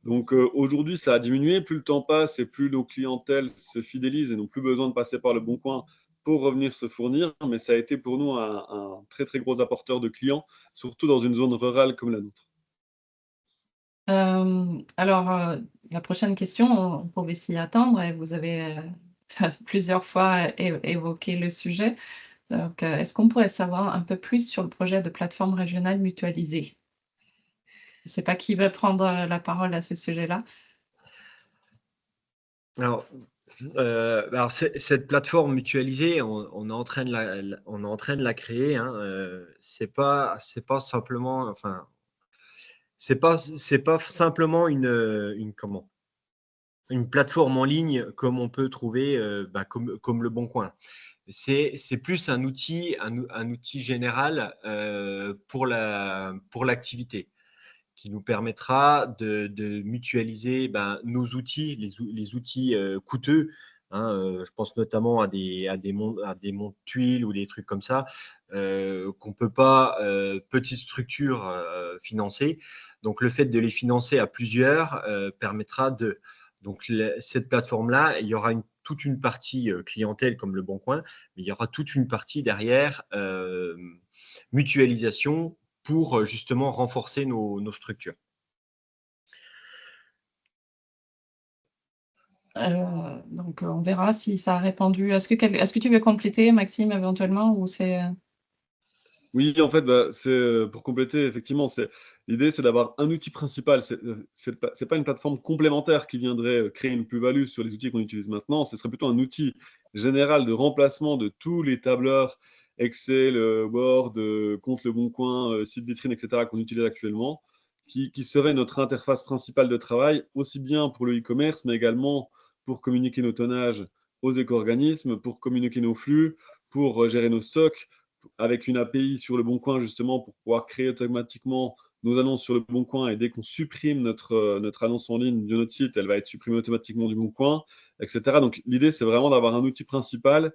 Donc aujourd'hui, ça a diminué. Plus le temps passe et plus nos clientèles se fidélisent et n'ont plus besoin de passer par Le Bon Coin pour revenir se fournir. Mais ça a été pour nous un très, très gros apporteur de clients, surtout dans une zone rurale comme la nôtre. Alors, la prochaine question, on pouvait s'y attendre et vous avez plusieurs fois évoqué le sujet. Donc, est-ce qu'on pourrait savoir un peu plus sur le projet de plateforme régionale mutualisée? Je ne sais pas qui veut prendre la parole à ce sujet-là. Alors, cette plateforme mutualisée, on est en train de la créer. Hein. C'est pas simplement, enfin, c'est pas simplement une plateforme en ligne comme on peut trouver comme Le Bon Coin. C'est plus un outil général pour l'activité qui nous permettra de mutualiser nos outils, les outils coûteux. Hein, je pense notamment à des monts de tuiles ou des trucs comme ça qu'on ne peut pas, petite structure, financer. Donc, le fait de les financer à plusieurs permettra de… Donc, cette plateforme-là, il y aura toute une partie clientèle comme Le Bon Coin, mais il y aura toute une partie derrière mutualisation pour justement renforcer nos structures. Donc, on verra si ça a répondu. Est-ce que tu veux compléter, Maxime, éventuellement, ou c'est... Oui, en fait, bah, pour compléter, effectivement, l'idée, c'est d'avoir un outil principal. C'est pas une plateforme complémentaire qui viendrait créer une plus-value sur les outils qu'on utilise maintenant. Ce serait plutôt un outil général de remplacement de tous les tableurs Excel, Word, compte Le Bon Coin, site vitrine, etc., qu'on utilise actuellement, qui serait notre interface principale de travail, aussi bien pour le e-commerce, mais également pour communiquer nos tonnages aux éco-organismes, pour communiquer nos flux, pour gérer nos stocks avec une API sur Le Bon Coin, justement, pour pouvoir créer automatiquement nos annonces sur Le Bon Coin. Et dès qu'on supprime notre annonce en ligne de notre site, elle va être supprimée automatiquement du Bon Coin, etc. Donc, l'idée, c'est vraiment d'avoir un outil principal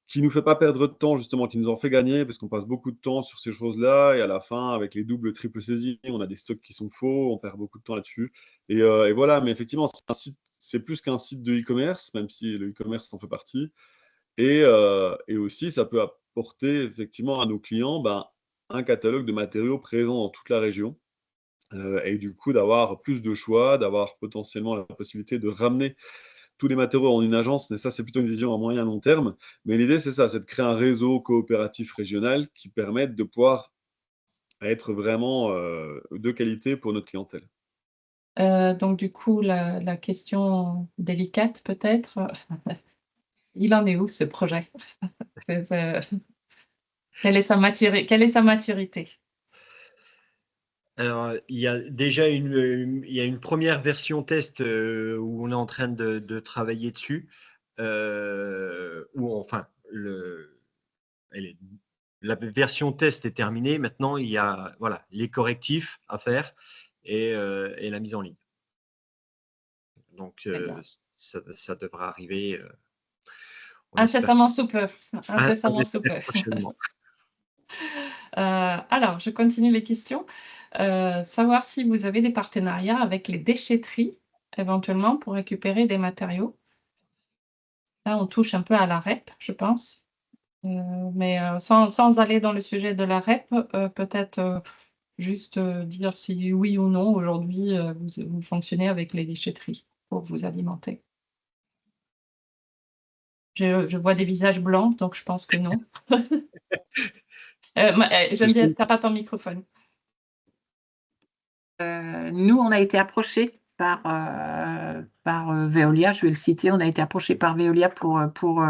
qui ne nous fait pas perdre de temps, justement, qui nous en fait gagner, parce qu'on passe beaucoup de temps sur ces choses-là. Et à la fin, avec les doubles, triples saisies, on a des stocks qui sont faux, on perd beaucoup de temps là-dessus. Et voilà, mais effectivement, c'est plus qu'un site de e-commerce, même si le e-commerce en fait partie. Et aussi, ça peut apporter effectivement à nos clients un catalogue de matériaux présents dans toute la région. Et du coup, d'avoir plus de choix, d'avoir potentiellement la possibilité de ramener tous les matériaux en une agence. Mais ça, c'est plutôt une vision à moyen long terme. Mais l'idée, c'est ça, c'est de créer un réseau coopératif régional qui permette de pouvoir être vraiment de qualité pour notre clientèle. Donc, du coup, la question délicate, peut-être, il en est où, ce projet? Quelle est sa maturité? Alors, il y a déjà il y a une première version test où on est en train de travailler dessus, où enfin, la version test est terminée. Maintenant, il y a voilà, les correctifs à faire et la mise en ligne. Donc, ça devra arriver. Incessamment sous peu. On Incessamment sous peu. espère prochainement. Alors, je continue les questions. Savoir si vous avez des partenariats avec les déchetteries, éventuellement, pour récupérer des matériaux. Là, on touche un peu à la REP, je pense. Mais sans aller dans le sujet de la REP, peut-être juste dire si oui ou non, aujourd'hui, vous fonctionnez avec les déchetteries pour vous alimenter. Je vois des visages blancs, donc je pense que non. Geneviève, tu n'as pas ton microphone. Nous, on a été approchés par Veolia, je vais le citer, on a été approchés par Veolia pour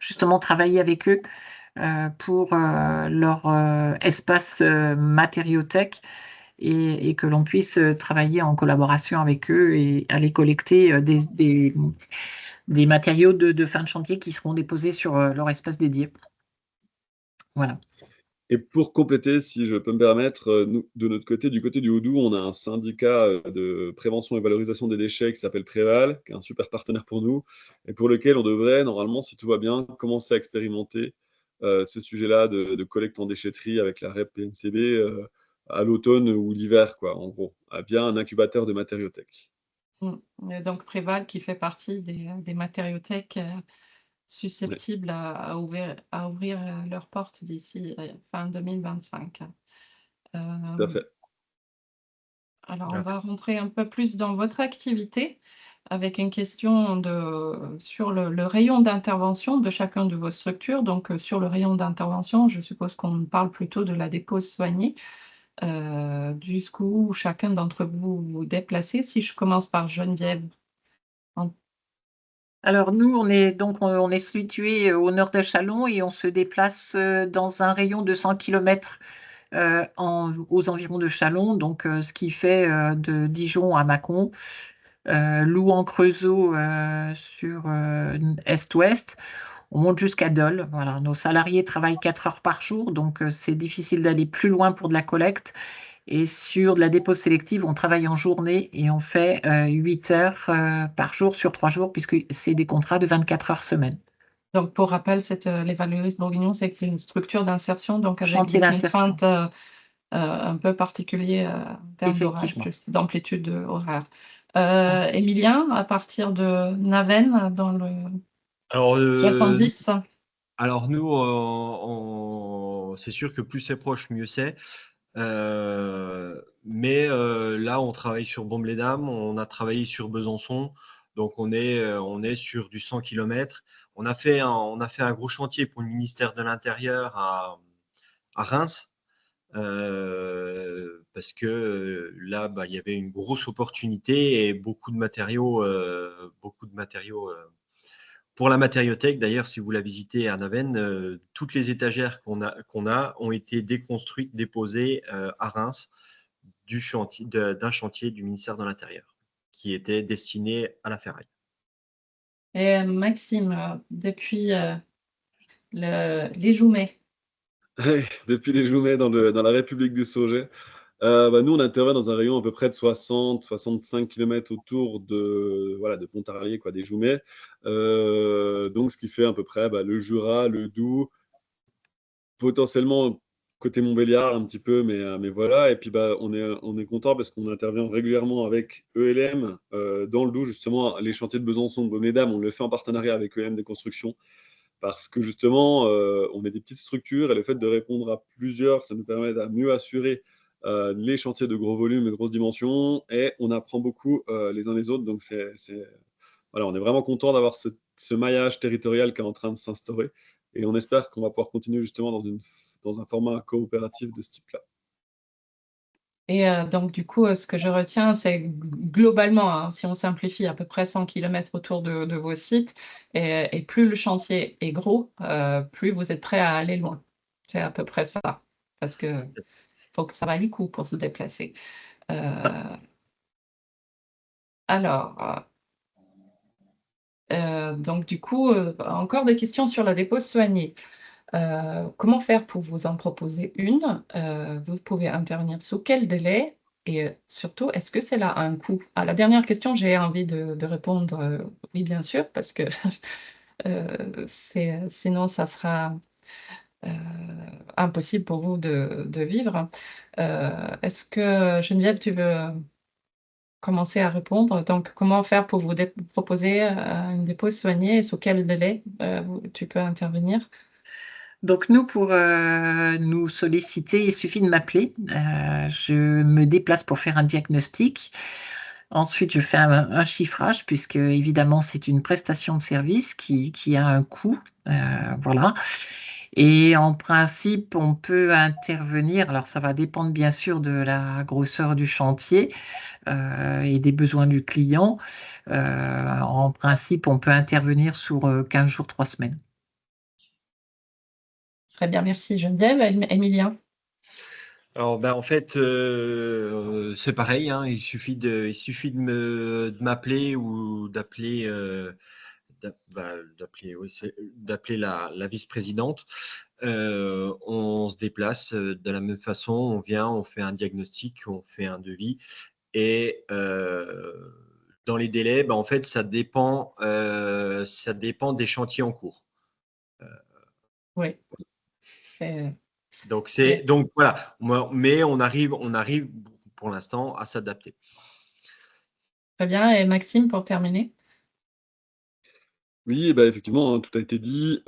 justement travailler avec eux pour leur espace matériothèque et que l'on puisse travailler en collaboration avec eux et aller collecter des matériaux de fin de chantier qui seront déposés sur leur espace dédié. Voilà. Et pour compléter, si je peux me permettre, nous, de notre côté, du côté du Haut-Doubs, on a un syndicat de prévention et valorisation des déchets qui s'appelle Préval, qui est un super partenaire pour nous, et pour lequel on devrait, normalement, si tout va bien, commencer à expérimenter ce sujet-là de collecte en déchetterie avec la REP PNCB à l'automne ou l'hiver, quoi, en gros, via un incubateur de matériothèque. Et donc Préval qui fait partie des matériothèques Ouais, susceptibles à ouvrir leurs portes d'ici fin 2025. tout à fait. Alors, on Ah, va rentrer un peu plus dans votre activité avec une question sur le rayon d'intervention de chacun de vos structures. Donc, sur le rayon d'intervention, je suppose qu'on parle plutôt de la dépose soignée, jusqu'où chacun d'entre vous vous déplacez. Si je commence par Geneviève. Alors nous, on est situé au nord de Châlons et on se déplace dans un rayon de 100 km aux environs de Châlons, donc ce qui fait de Dijon à Mâcon, Louhans-Creusot sur est-ouest. On monte jusqu'à Dole. Voilà. Nos salariés travaillent 4 heures par jour, donc c'est difficile d'aller plus loin pour de la collecte. Et sur de la dépose sélective, on travaille en journée et on fait 8 heures par jour sur 3 jours, puisque c'est des contrats de 24 heures semaine. Donc, pour rappel, les Valoristes Bourguignons, c'est une structure d'insertion, donc avec Chantier des d'insertion, contraintes un peu particulières en termes d'horaire, effectivement. d'amplitude horaire. Émilien, à partir de Naven, dans le Alors, 70. alors nous, c'est sûr que plus c'est proche, mieux c'est. Mais là, on travaille sur Baume-les-Dames, on a travaillé sur Besançon. Donc, on est sur du 100 km. On a fait un gros chantier pour le ministère de l'Intérieur à Reims. Parce que là, il y avait une grosse opportunité et beaucoup de matériaux pour la matériothèque. D'ailleurs, si vous la visitez à Naven, toutes les étagères qu'on a ont été déconstruites, déposées à Reims d'un chantier du ministère de l'Intérieur qui était destiné à la ferraille. Et Maxime, depuis les Joumets, Depuis les Joumets dans la République du Sauget, nous, on intervient dans un rayon à peu près de 60-65 km autour de Pontarlier, quoi, des Joumets. Donc, ce qui fait à peu près le Jura, le Doubs, potentiellement côté Montbéliard un petit peu, mais voilà. Et puis, on est content parce qu'on intervient régulièrement avec ELM dans le Doubs, justement, les chantiers de Besançon, de Baume-les-Dames, on le fait en partenariat avec ELM des constructions. Parce que justement, on est des petites structures et le fait de répondre à plusieurs, ça nous permet de mieux assurer les chantiers de gros volume et de grosses dimensions et on apprend beaucoup les uns les autres. Donc, voilà, on est vraiment content d'avoir ce maillage territorial qui est en train de s'instaurer et on espère qu'on va pouvoir continuer justement dans un format coopératif de ce type-là. et donc du coup, ce que je retiens, c'est globalement, hein, si on simplifie, à peu près 100 km autour de vos sites et plus le chantier est gros, plus vous êtes prêts à aller loin. C'est à peu près ça, parce que faut que ça vaille le coup pour se déplacer. Alors, donc du coup, encore des questions sur la dépose soignée. Comment faire pour vous en proposer une? Vous pouvez intervenir sous quel délai? Et surtout, est-ce que cela a un coût? À la dernière question, j'ai envie de répondre, oui, bien sûr, parce que sinon ça sera impossible pour vous de vivre. Est-ce que Geneviève, tu veux commencer à répondre? Donc, comment faire pour vous proposer une dépose soignée et sous quel délai tu peux intervenir? Donc nous, pour nous solliciter, il suffit de m'appeler. Je me déplace pour faire un diagnostic. Ensuite, je fais un chiffrage, puisque évidemment, c'est une prestation de service qui a un coût. Voilà. Et en principe, on peut intervenir. Alors, ça va dépendre bien sûr de la grosseur du chantier et des besoins du client. En principe, on peut intervenir sur 15 jours, 3 semaines. Très bien, merci Geneviève. Émilien? Alors, en fait, c'est pareil, hein, il suffit de m'appeler ou d'appeler d'appeler la vice-présidente. On se déplace de la même façon, on vient, on fait un diagnostic, on fait un devis et dans les délais, en fait, ça dépend des chantiers en cours. Oui. Et Donc voilà, mais on arrive pour l'instant à s'adapter. très bien. Et Maxime, pour terminer? Oui, effectivement, hein, tout a été dit.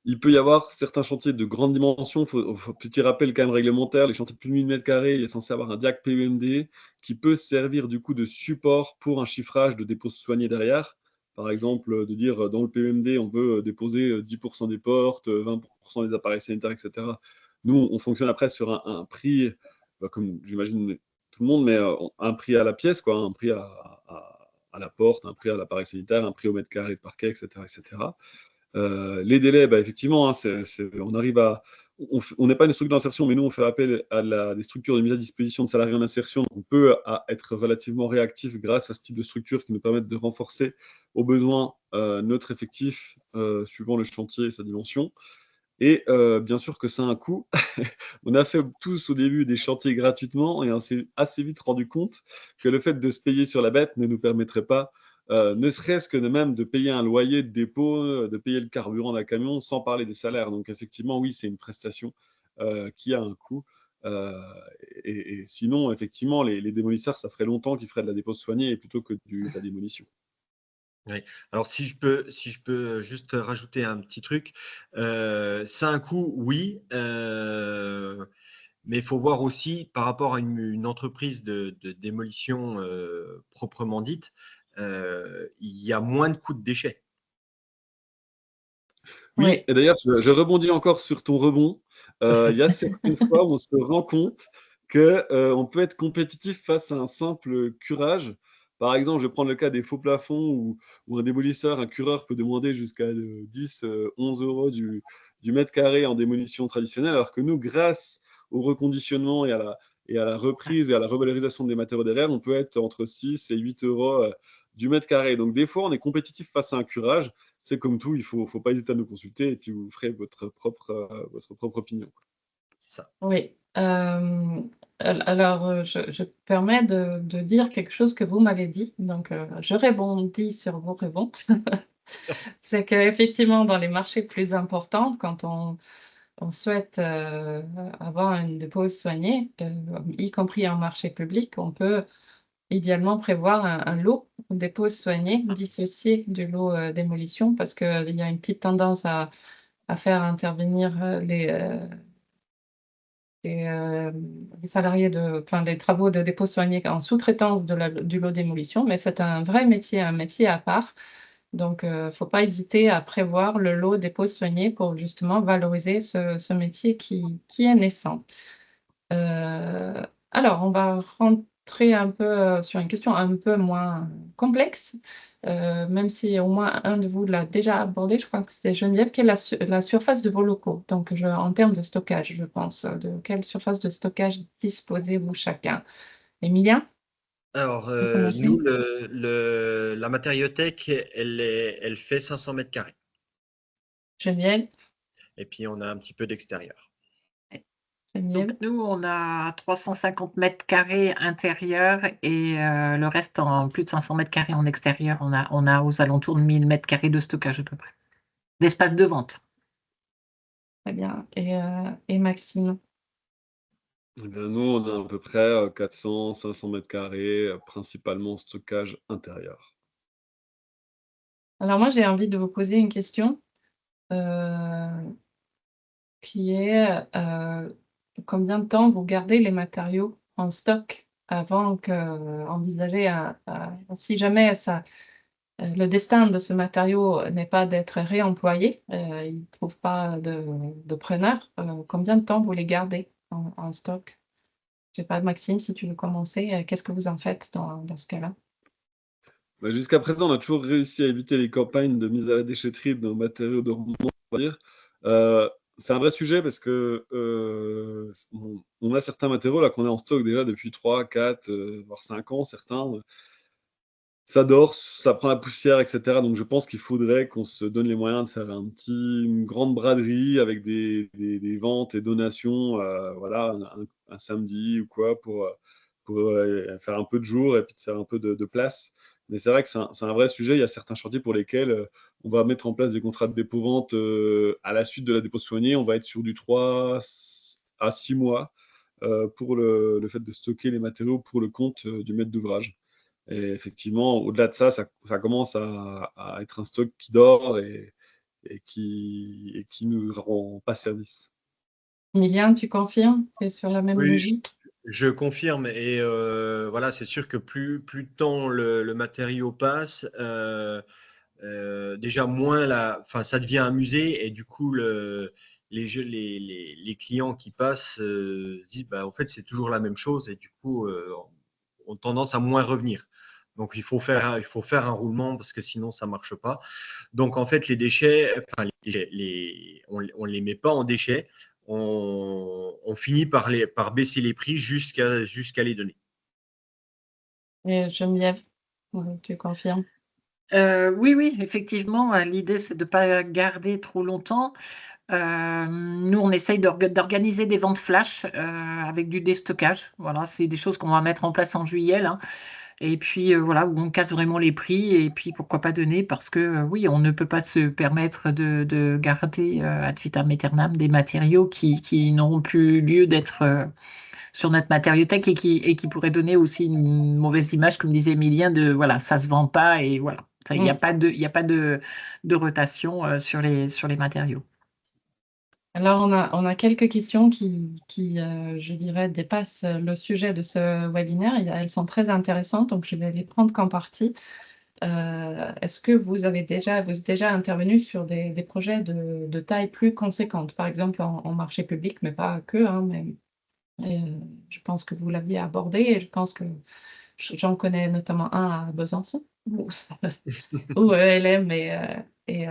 Il peut y avoir certains chantiers de grande dimension. Petit rappel quand même réglementaire, les chantiers de plus de 1000 m², il est censé avoir un diac PEMD qui peut servir du coup de support pour un chiffrage de dépose soignée derrière. Par exemple, de dire dans le PEMD, on veut déposer 10% des portes, 20% des appareils sanitaires, etc. Nous, on fonctionne après sur un prix, comme j'imagine tout le monde, mais un prix à la pièce, quoi, un prix à la porte, un prix à l'appareil sanitaire, un prix au mètre carré de parquet, etc. etc. Les délais, effectivement, hein, on arrive à. On n'est pas une structure d'insertion, mais nous, on fait appel à des structures de mise à disposition de salariés en insertion. Donc on peut être relativement réactif grâce à ce type de structures qui nous permettent de renforcer au besoin notre effectif suivant le chantier et sa dimension. Et bien sûr que ça a un coût. On a fait tous au début des chantiers gratuitement et on s'est assez vite rendu compte que le fait de se payer sur la bête ne nous permettrait pas, ne serait-ce que même de payer un loyer de dépôt, de payer le carburant d'un camion, sans parler des salaires. Donc effectivement, oui, c'est une prestation qui a un coût. Et sinon, effectivement, les démolisseurs, ça ferait longtemps qu'ils feraient de la dépose soignée plutôt que de la démolition. Oui. Alors, si je peux juste rajouter un petit truc, ça a un coût, oui, mais il faut voir aussi par rapport à une entreprise de démolition proprement dite, il y a moins de coûts de déchets. Oui, Oui, et d'ailleurs, je rebondis encore sur ton rebond. Il y a certaines fois où on se rend compte que, on peut être compétitif face à un simple curage. Par exemple, je vais prendre le cas des faux plafonds où un démolisseur, un cureur peut demander jusqu'à 10, 11 € du mètre carré en démolition traditionnelle, alors que nous, grâce au reconditionnement et à la reprise et à la revalorisation des matériaux derrière, on peut être entre 6 et 8 € du mètre carré. Donc des fois, on est compétitif face à un curage. C'est comme tout, il ne faut pas hésiter à nous consulter et puis vous ferez votre propre opinion. C'est ça. oui. Alors, je permets de dire quelque chose que vous m'avez dit, donc je rebondis sur vos rebonds. C'est qu'effectivement, dans les marchés plus importants, quand on souhaite, avoir une dépose soignée, y compris en marché public, on peut idéalement prévoir un lot dépose soignée dissocié du lot, démolition parce qu'il y a une petite tendance à faire intervenir, les salariés les travaux de dépôt soignés en sous-traitance du lot démolition, mais c'est un vrai métier, un métier à part. Donc, faut pas hésiter à prévoir le lot dépôt soignés pour justement valoriser ce métier qui est naissant. Alors on va rentrer un peu, sur une question un peu moins complexe, même si au moins un de vous l'a déjà abordé, je crois que c'était Geneviève. Quelle est la surface de vos locaux? Donc en termes de stockage, je pense, de quelle surface de stockage disposez-vous chacun? Émilien, Alors, vous nous, commencez? la matériothèque, elle fait 500 mètres carrés. Geneviève? Et puis, on a un petit peu d'extérieur. Donc Geneviève? nous, on a 350 mètres carrés intérieur et le reste en plus de 500 mètres carrés en extérieur. On a aux alentours de 1000 mètres carrés de stockage à peu près, d'espace de vente. Très bien et Maxime? Eh bien, nous, on a à peu près 400, 500 mètres carrés, principalement stockage intérieur. Alors moi, j'ai envie de vous poser une question, heu qui est, combien de temps vous gardez les matériaux en stock avant qu'envisager si jamais le destin de ce matériau n'est pas d'être réemployé, il ne trouve pas de preneur, combien de temps vous les gardez en stock? Je sais pas, Maxime, si tu veux commencer, qu'est-ce que vous en faites dans ce cas-là? Bah, jusqu'à présent, on a toujours réussi à éviter les campagnes de mise à la déchetterie de nos matériaux de remontement, on va dire. C'est un vrai sujet parce que, on a certains matériaux là qu'on a en stock déjà depuis 3, 4, voire 5 ans certains. Ça dort, ça prend la poussière et cetera, donc je pense qu'il faudrait qu'on se donne les moyens de faire une grande braderie avec des ventes et donations, voilà, un samedi ou quoi pour faire un peu de jour et puis de faire un peu de place. Mais c'est vrai que c'est un vrai sujet. Il y a certains chantiers pour lesquels, on va mettre en place des contrats de dépôt-vente, à la suite de la dépose soignée. On va être sur du 3 à 6 mois, pour le fait de stocker les matériaux pour le compte, du maître d'ouvrage. Et effectivement, au-delà de ça, ça commence à être un stock qui dort et qui nous rend pas service. Emilien, tu confirmes? Tu es sur la même Oui, logique? je confirme. Et voilà, c'est sûr que plus de temps le matériau passe, déjà moins ça devient un musée. Et du coup, les clients qui passent se disent, bah, en fait, c'est toujours la même chose. Et du coup, ont tendance à moins revenir. Donc, il faut faire un roulement parce que sinon, ça ne marche pas. Donc, en fait, les déchets, enfin, on ne les met pas en déchets. On finit par baisser les prix jusqu'à les donner. Et Geneviève, tu confirmes? Oui, oui, effectivement, l'idée, c'est de ne pas garder trop longtemps. Nous, on essaye d'organiser des ventes flash, avec du déstockage. Voilà, c'est des choses qu'on va mettre en place en juillet, là. Et puis, voilà, où on casse vraiment les prix et puis pourquoi pas donner parce que, oui, on ne peut pas se permettre de garder, ad vitam aeternam des matériaux qui n'auront plus lieu d'être, sur notre matériothèque et qui pourraient donner aussi une mauvaise image, comme disait Emilien, de voilà, ça se vend pas et voilà. Il n'y a Mmh. pas de rotation, sur les matériaux. Alors on a quelques questions qui, je dirais, dépassent le sujet de ce webinaire et elles sont très intéressantes, donc je vais les prendre qu'en partie. Est-ce que vous êtes déjà intervenu sur des projets de taille plus conséquente, par exemple en marché public, mais pas que, hein, mais je pense que vous l'aviez abordé et je pense que j'en connais notamment un à Besançon où où ELM et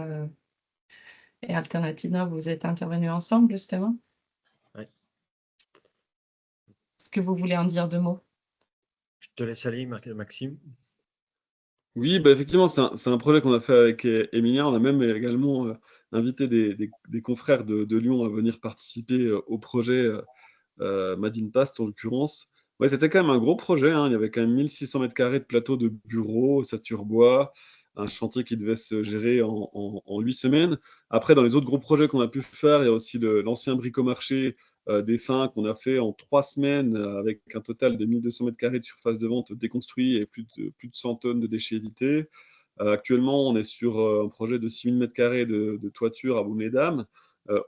Alternativa, vous êtes intervenus ensemble justement? Ouais. Est-ce que vous voulez en dire 2 mots? Je te laisse aller, Maxime. Oui, bah, effectivement, c'est un projet qu'on a fait avec Emilien. On a même également invité des confrères de Lyon à venir participer au projet Made in Past, en l'occurrence. Ouais, c'était quand même un gros projet, hein. Il y avait quand même 1600 mètres carrés de plateau de bureaux, Saturbois, un chantier qui devait se gérer en 8 semaines. Après, dans les autres gros projets qu'on a pu faire, il y a aussi l'ancien bricomarché des Fins qu'on a fait en 3 semaines avec un total de 1200 mètres carrés de surface de vente déconstruit et plus de 100 tonnes de déchets évités. Actuellement, on est sur un projet de 6000 mètres carrés de toiture à Baume-les-Dames.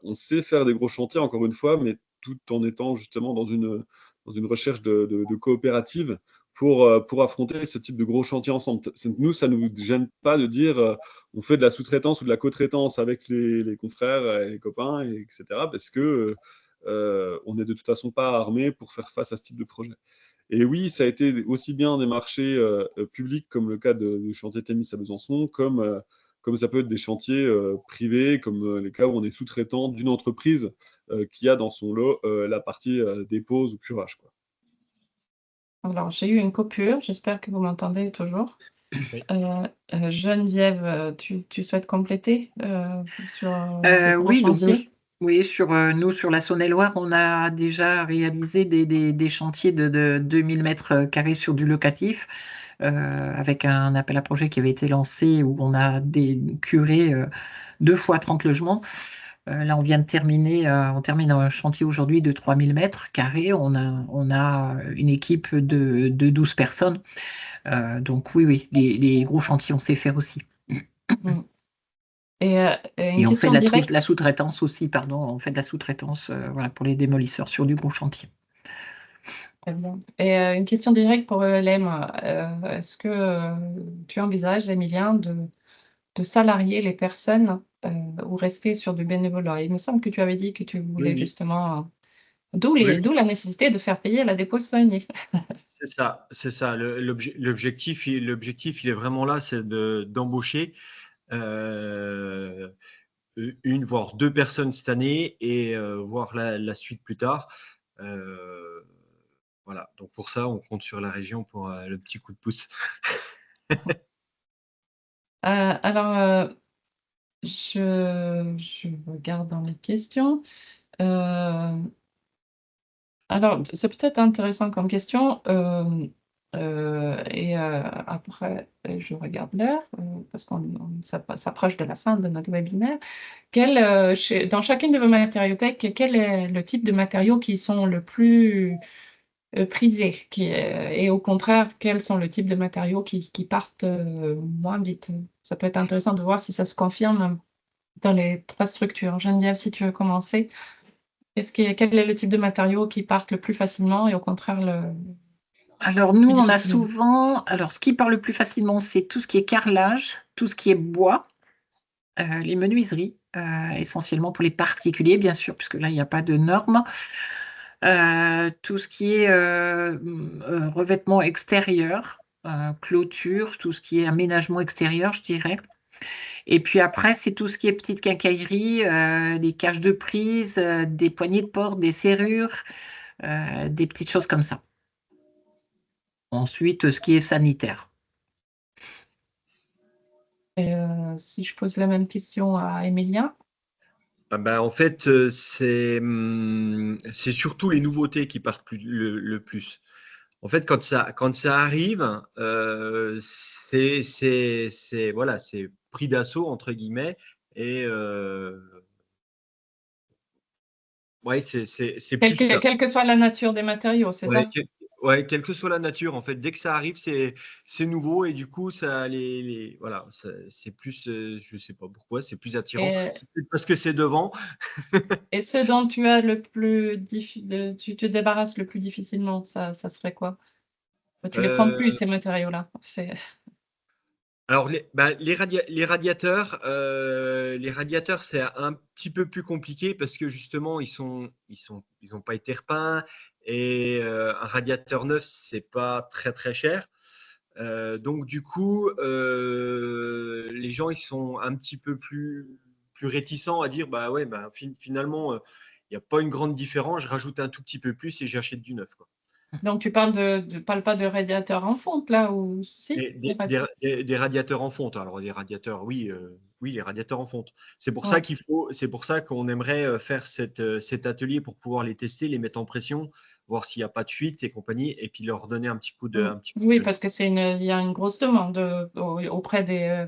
On sait faire des gros chantiers, encore une fois, mais tout en étant justement dans une recherche de coopérative pour affronter ce type de gros chantiers ensemble. Nous, ça ne nous gêne pas de dire on fait de la sous-traitance ou de la co-traitance avec les confrères et les copains, etc. Parce que on n'est de toute façon pas armé pour faire face à ce type de projet. Et oui, ça a été aussi bien des marchés publics, comme le cas du chantier Thémis à Besançon, comme ça peut être des chantiers privés, comme les cas où on est sous-traitant d'une entreprise qui a dans son lot la partie dépose ou curage, quoi. Alors j'ai eu une coupure, j'espère que vous m'entendez toujours. Oui. Geneviève, tu souhaites compléter, sur, les gros Oui, donc chantiers? oui, nous, sur la Saône-et-Loire, on a déjà réalisé des chantiers de 2000 mètres carrés sur du locatif, avec un appel à projet qui avait été lancé où on a curé 2 fois 30 logements. Là, on termine un chantier aujourd'hui de 3000 mètres carrés. On a une équipe de 12 personnes. Donc oui, les gros chantiers, on sait faire aussi. Mmh. Et une Et on fait question de directe. la sous-traitance aussi, pardon. On fait de la sous-traitance, voilà, pour les démolisseurs sur du gros chantier. Très bien. Et une question directe pour ELM. Est-ce que, tu envisages, Émilien, de salarier les personnes, ou rester sur du bénévolat? Il me semble que tu avais dit que tu Oui, voulais oui. justement, Oui, d'où la nécessité de faire payer la dépose soignée. c'est ça, c'est ça. L'objectif, il est vraiment là, c'est d'embaucher une, voire deux personnes cette année et voir la suite plus tard. Voilà. Donc pour ça, on compte sur la région pour le petit coup de pouce. Alors, je regarde dans les questions. Heu, alors c'est peut-être intéressant comme question, après, je regarde l'heure, parce qu'on s'approche de la fin de notre webinaire. Dans chacune de vos matériothèques, quel est le type de matériaux qui sont le plus, prisés? Et au contraire, quels sont le type de matériaux qui partent, moins vite? Ça peut être intéressant de voir si ça se confirme dans les 3 structures. Geneviève, si tu veux commencer. Quel est le type de matériaux qui partent le plus facilement et au contraire le Alors nous, plus on a difficilement? souvent, alors ce qui part le plus facilement, c'est tout ce qui est carrelage, tout ce qui est bois, les menuiseries, essentiellement pour les particuliers, bien sûr, puisque là, il n'y a pas de normes. Tout ce qui est revêtement extérieur, clôture, tout ce qui est aménagement extérieur, je dirais. Et puis après, c'est tout ce qui est petite quincaillerie, les cages de prise, des poignées de porte, des serrures, des petites choses comme ça. Ensuite, ce qui est sanitaire. Et si je pose la même question à Émilien? Ah ben, en fait, c'est surtout les nouveautés qui partent le plus. En fait, quand ça arrive, voilà, c'est pris d'assaut entre guillemets et ouais, c'est plus ça. Quelle que soit la nature des matériaux, c'est Ouais, ça? ouais, quelle que soit la nature, en fait, dès que ça arrive, c'est nouveau et du coup, ça voilà, c'est plus, je sais pas pourquoi, c'est plus attirant. Et C'est peut-être parce que c'est devant. et ce dont tu as le plus tu te débarrasses le plus difficilement, ça serait quoi? Tu les prends plus Euh, ces matériaux-là? Alors, les radiateurs, c'est un petit peu plus compliqué parce que justement, ils ont pas été repeints et un radiateur neuf, c'est pas très très cher. Donc du coup, les gens ils sont un petit peu plus réticents à dire bah ouais, bah, finalement, il n'y a pas une grande différence, je rajoute un tout petit peu plus et j'achète du neuf, quoi. Donc tu parles parles pas de radiateurs en fonte là ou si? Des radiateurs en fonte. Alors, les radiateurs, oui, oui, les radiateurs en fonte. Ouais. C'est pour ça qu'on aimerait faire cet atelier pour pouvoir les tester, les mettre en pression, voir s'il n'y a pas de fuite et compagnie, et puis leur donner Mmh. un petit coup de Oui, jeune. parce que il y a une grosse demande, auprès Oui. des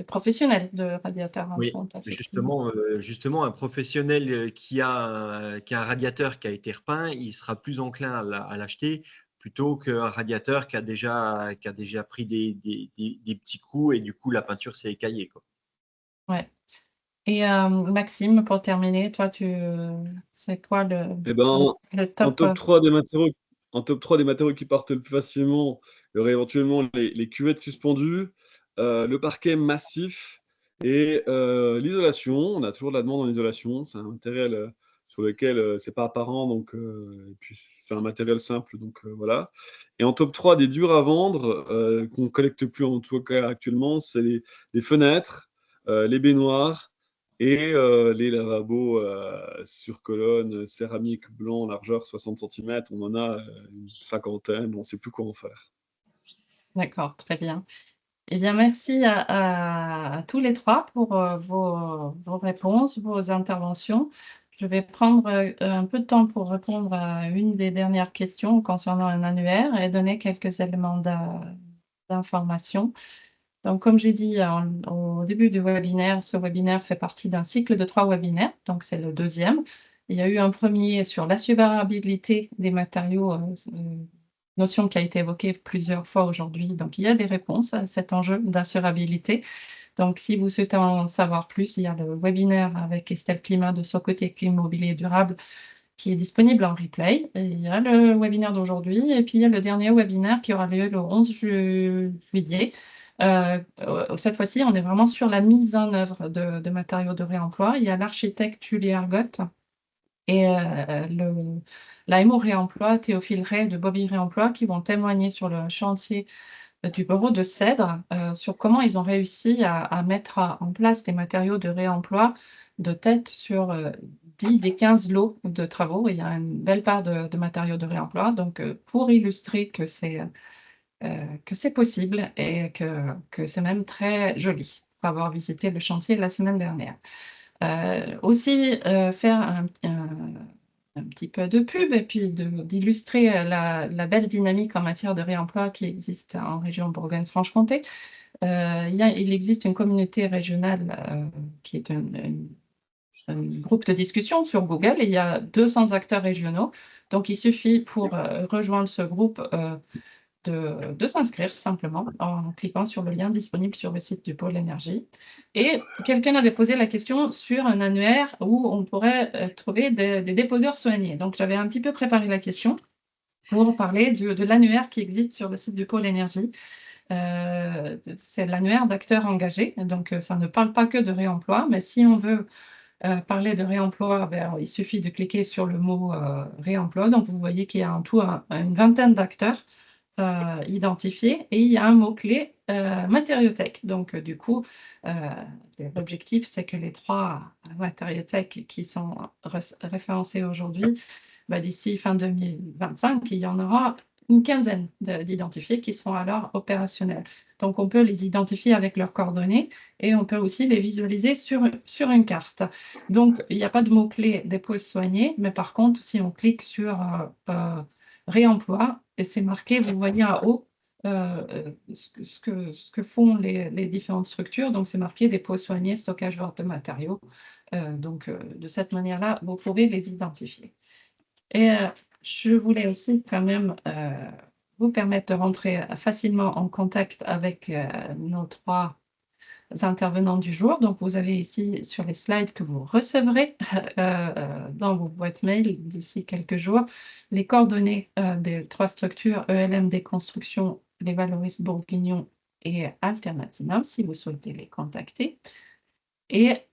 professionnels de radiateurs en Oui, fonte, mais effectivement. justement, un professionnel qui a un radiateur qui a été repeint, il sera plus enclin à l'acheter plutôt qu'un radiateur qui a déjà pris des petits coups et du coup la peinture s'est écaillée, quoi. Ouais. Et Maxime, pour terminer, toi, c'est quoi Eh ben, le en top, top 3 des matériaux en top 3 des matériaux qui partent le plus facilement, il y aurait éventuellement les cuvettes suspendues, le parquet massif et l'isolation. On a toujours de la demande en isolation. C'est un matériel, sur lequel, c'est pas apparent donc et puis c'est un matériel simple donc voilà. Et en top 3 des durs à vendre, qu'on collecte plus en tout cas actuellement, c'est les fenêtres, les baignoires et les lavabos sur colonne, céramique blanc, largeur 60 centimètres, on en a une cinquantaine, on ne sait plus quoi en faire. d'accord, très bien. Eh bien, merci à tous les 3 pour, vos réponses, vos interventions. Je vais prendre, un peu de temps pour répondre à une des dernières questions concernant un annuaire et donner quelques éléments d'information. Donc, comme j'ai dit au début du webinaire, ce webinaire fait partie d'un cycle de 3 webinaires, donc c'est le deuxième. Il y a eu un premier sur l'assurabilité des matériaux, notion qui a été évoquée plusieurs fois aujourd'hui. Donc, il y a des réponses à cet enjeu d'assurabilité. Donc, si vous souhaitez en savoir plus, il y a le webinaire avec Estelle Climat de Socoté Immobilier Durable qui est disponible en replay. Et il y a le webinaire d'aujourd'hui et puis il y a le dernier webinaire qui aura lieu le 11 juillet. Cette fois-ci, on est vraiment sur la mise en œuvre de matériaux de réemploi. Il y a l'architecte Julie Argotte et l'AMO Réemploi, Théophile Ray de Bobby Réemploi, qui vont témoigner sur le chantier du bureau de Cèdre, sur comment ils ont réussi à mettre en place des matériaux de réemploi de tête sur 10 des 15 lots de travaux. Il y a une belle part de matériaux de réemploi. Donc, pour illustrer que c'est possible et que c'est même très joli, pour avoir visité le chantier la semaine dernière. Aussi, faire un petit peu de pub et puis d'illustrer la belle dynamique en matière de réemploi qui existe en région Bourgogne-Franche-Comté. Il existe une communauté régionale qui est un groupe de discussion sur Google et il y a 200 acteurs régionaux. Donc, il suffit pour rejoindre ce groupe de s'inscrire simplement en cliquant sur le lien disponible sur le site du pôle énergie. Et quelqu'un avait posé la question sur un annuaire où on pourrait trouver des déposeurs soignés. Donc, j'avais un petit peu préparé la question pour parler de l'annuaire qui existe sur le site du pôle énergie. C'est l'annuaire d'acteurs engagés. Donc, ça ne parle pas que de réemploi, mais si on veut parler de réemploi, il suffit de cliquer sur le mot réemploi. Donc, vous voyez qu'il y a en tout une vingtaine d'acteurs identifiés et il y a un mot-clé matériothèque. Donc, du coup, euh, l'objectif, c'est que les 3 matériothèques qui sont référencés aujourd'hui, d'ici fin 2025, il y en aura une quinzaine d'identifiés qui seront alors opérationnels. Donc, on peut les identifier avec leurs coordonnées et on peut aussi les visualiser sur une carte. Donc, il n'y a pas de mot-clé dépose soigné, mais par contre, si on clique sur réemploi, et c'est marqué, vous voyez en haut, ce que font les différentes structures. Donc, c'est marqué dépôt soigné, stockage vente de matériaux. Donc, de cette manière-là, vous pouvez les identifier. Et je voulais aussi quand même vous permettre de rentrer facilement en contact avec nos 3 intervenants du jour. Donc, vous avez ici sur les slides que vous recevrez dans vos boîtes mail d'ici quelques jours les coordonnées des 3 structures ELMD Construction, les valoristes bourguignons et Alternatinum si vous souhaitez les contacter. Et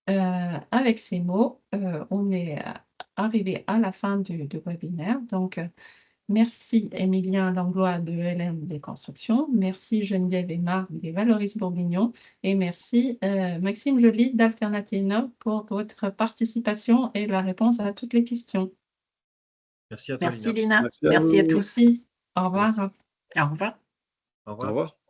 avec ces mots, on est arrivé à la fin du webinaire. Donc, merci Émilien Langlois de LM des Constructions, merci Geneviève Aymar des Valoris Bourguignon et merci Maxime Joly d'Alternatinum pour votre participation et la réponse à toutes les questions. Merci à toi, Merci Lina. Lina. Merci à Merci à vous. tous. Merci. Au revoir. Merci. Au revoir. Au Au revoir. revoir.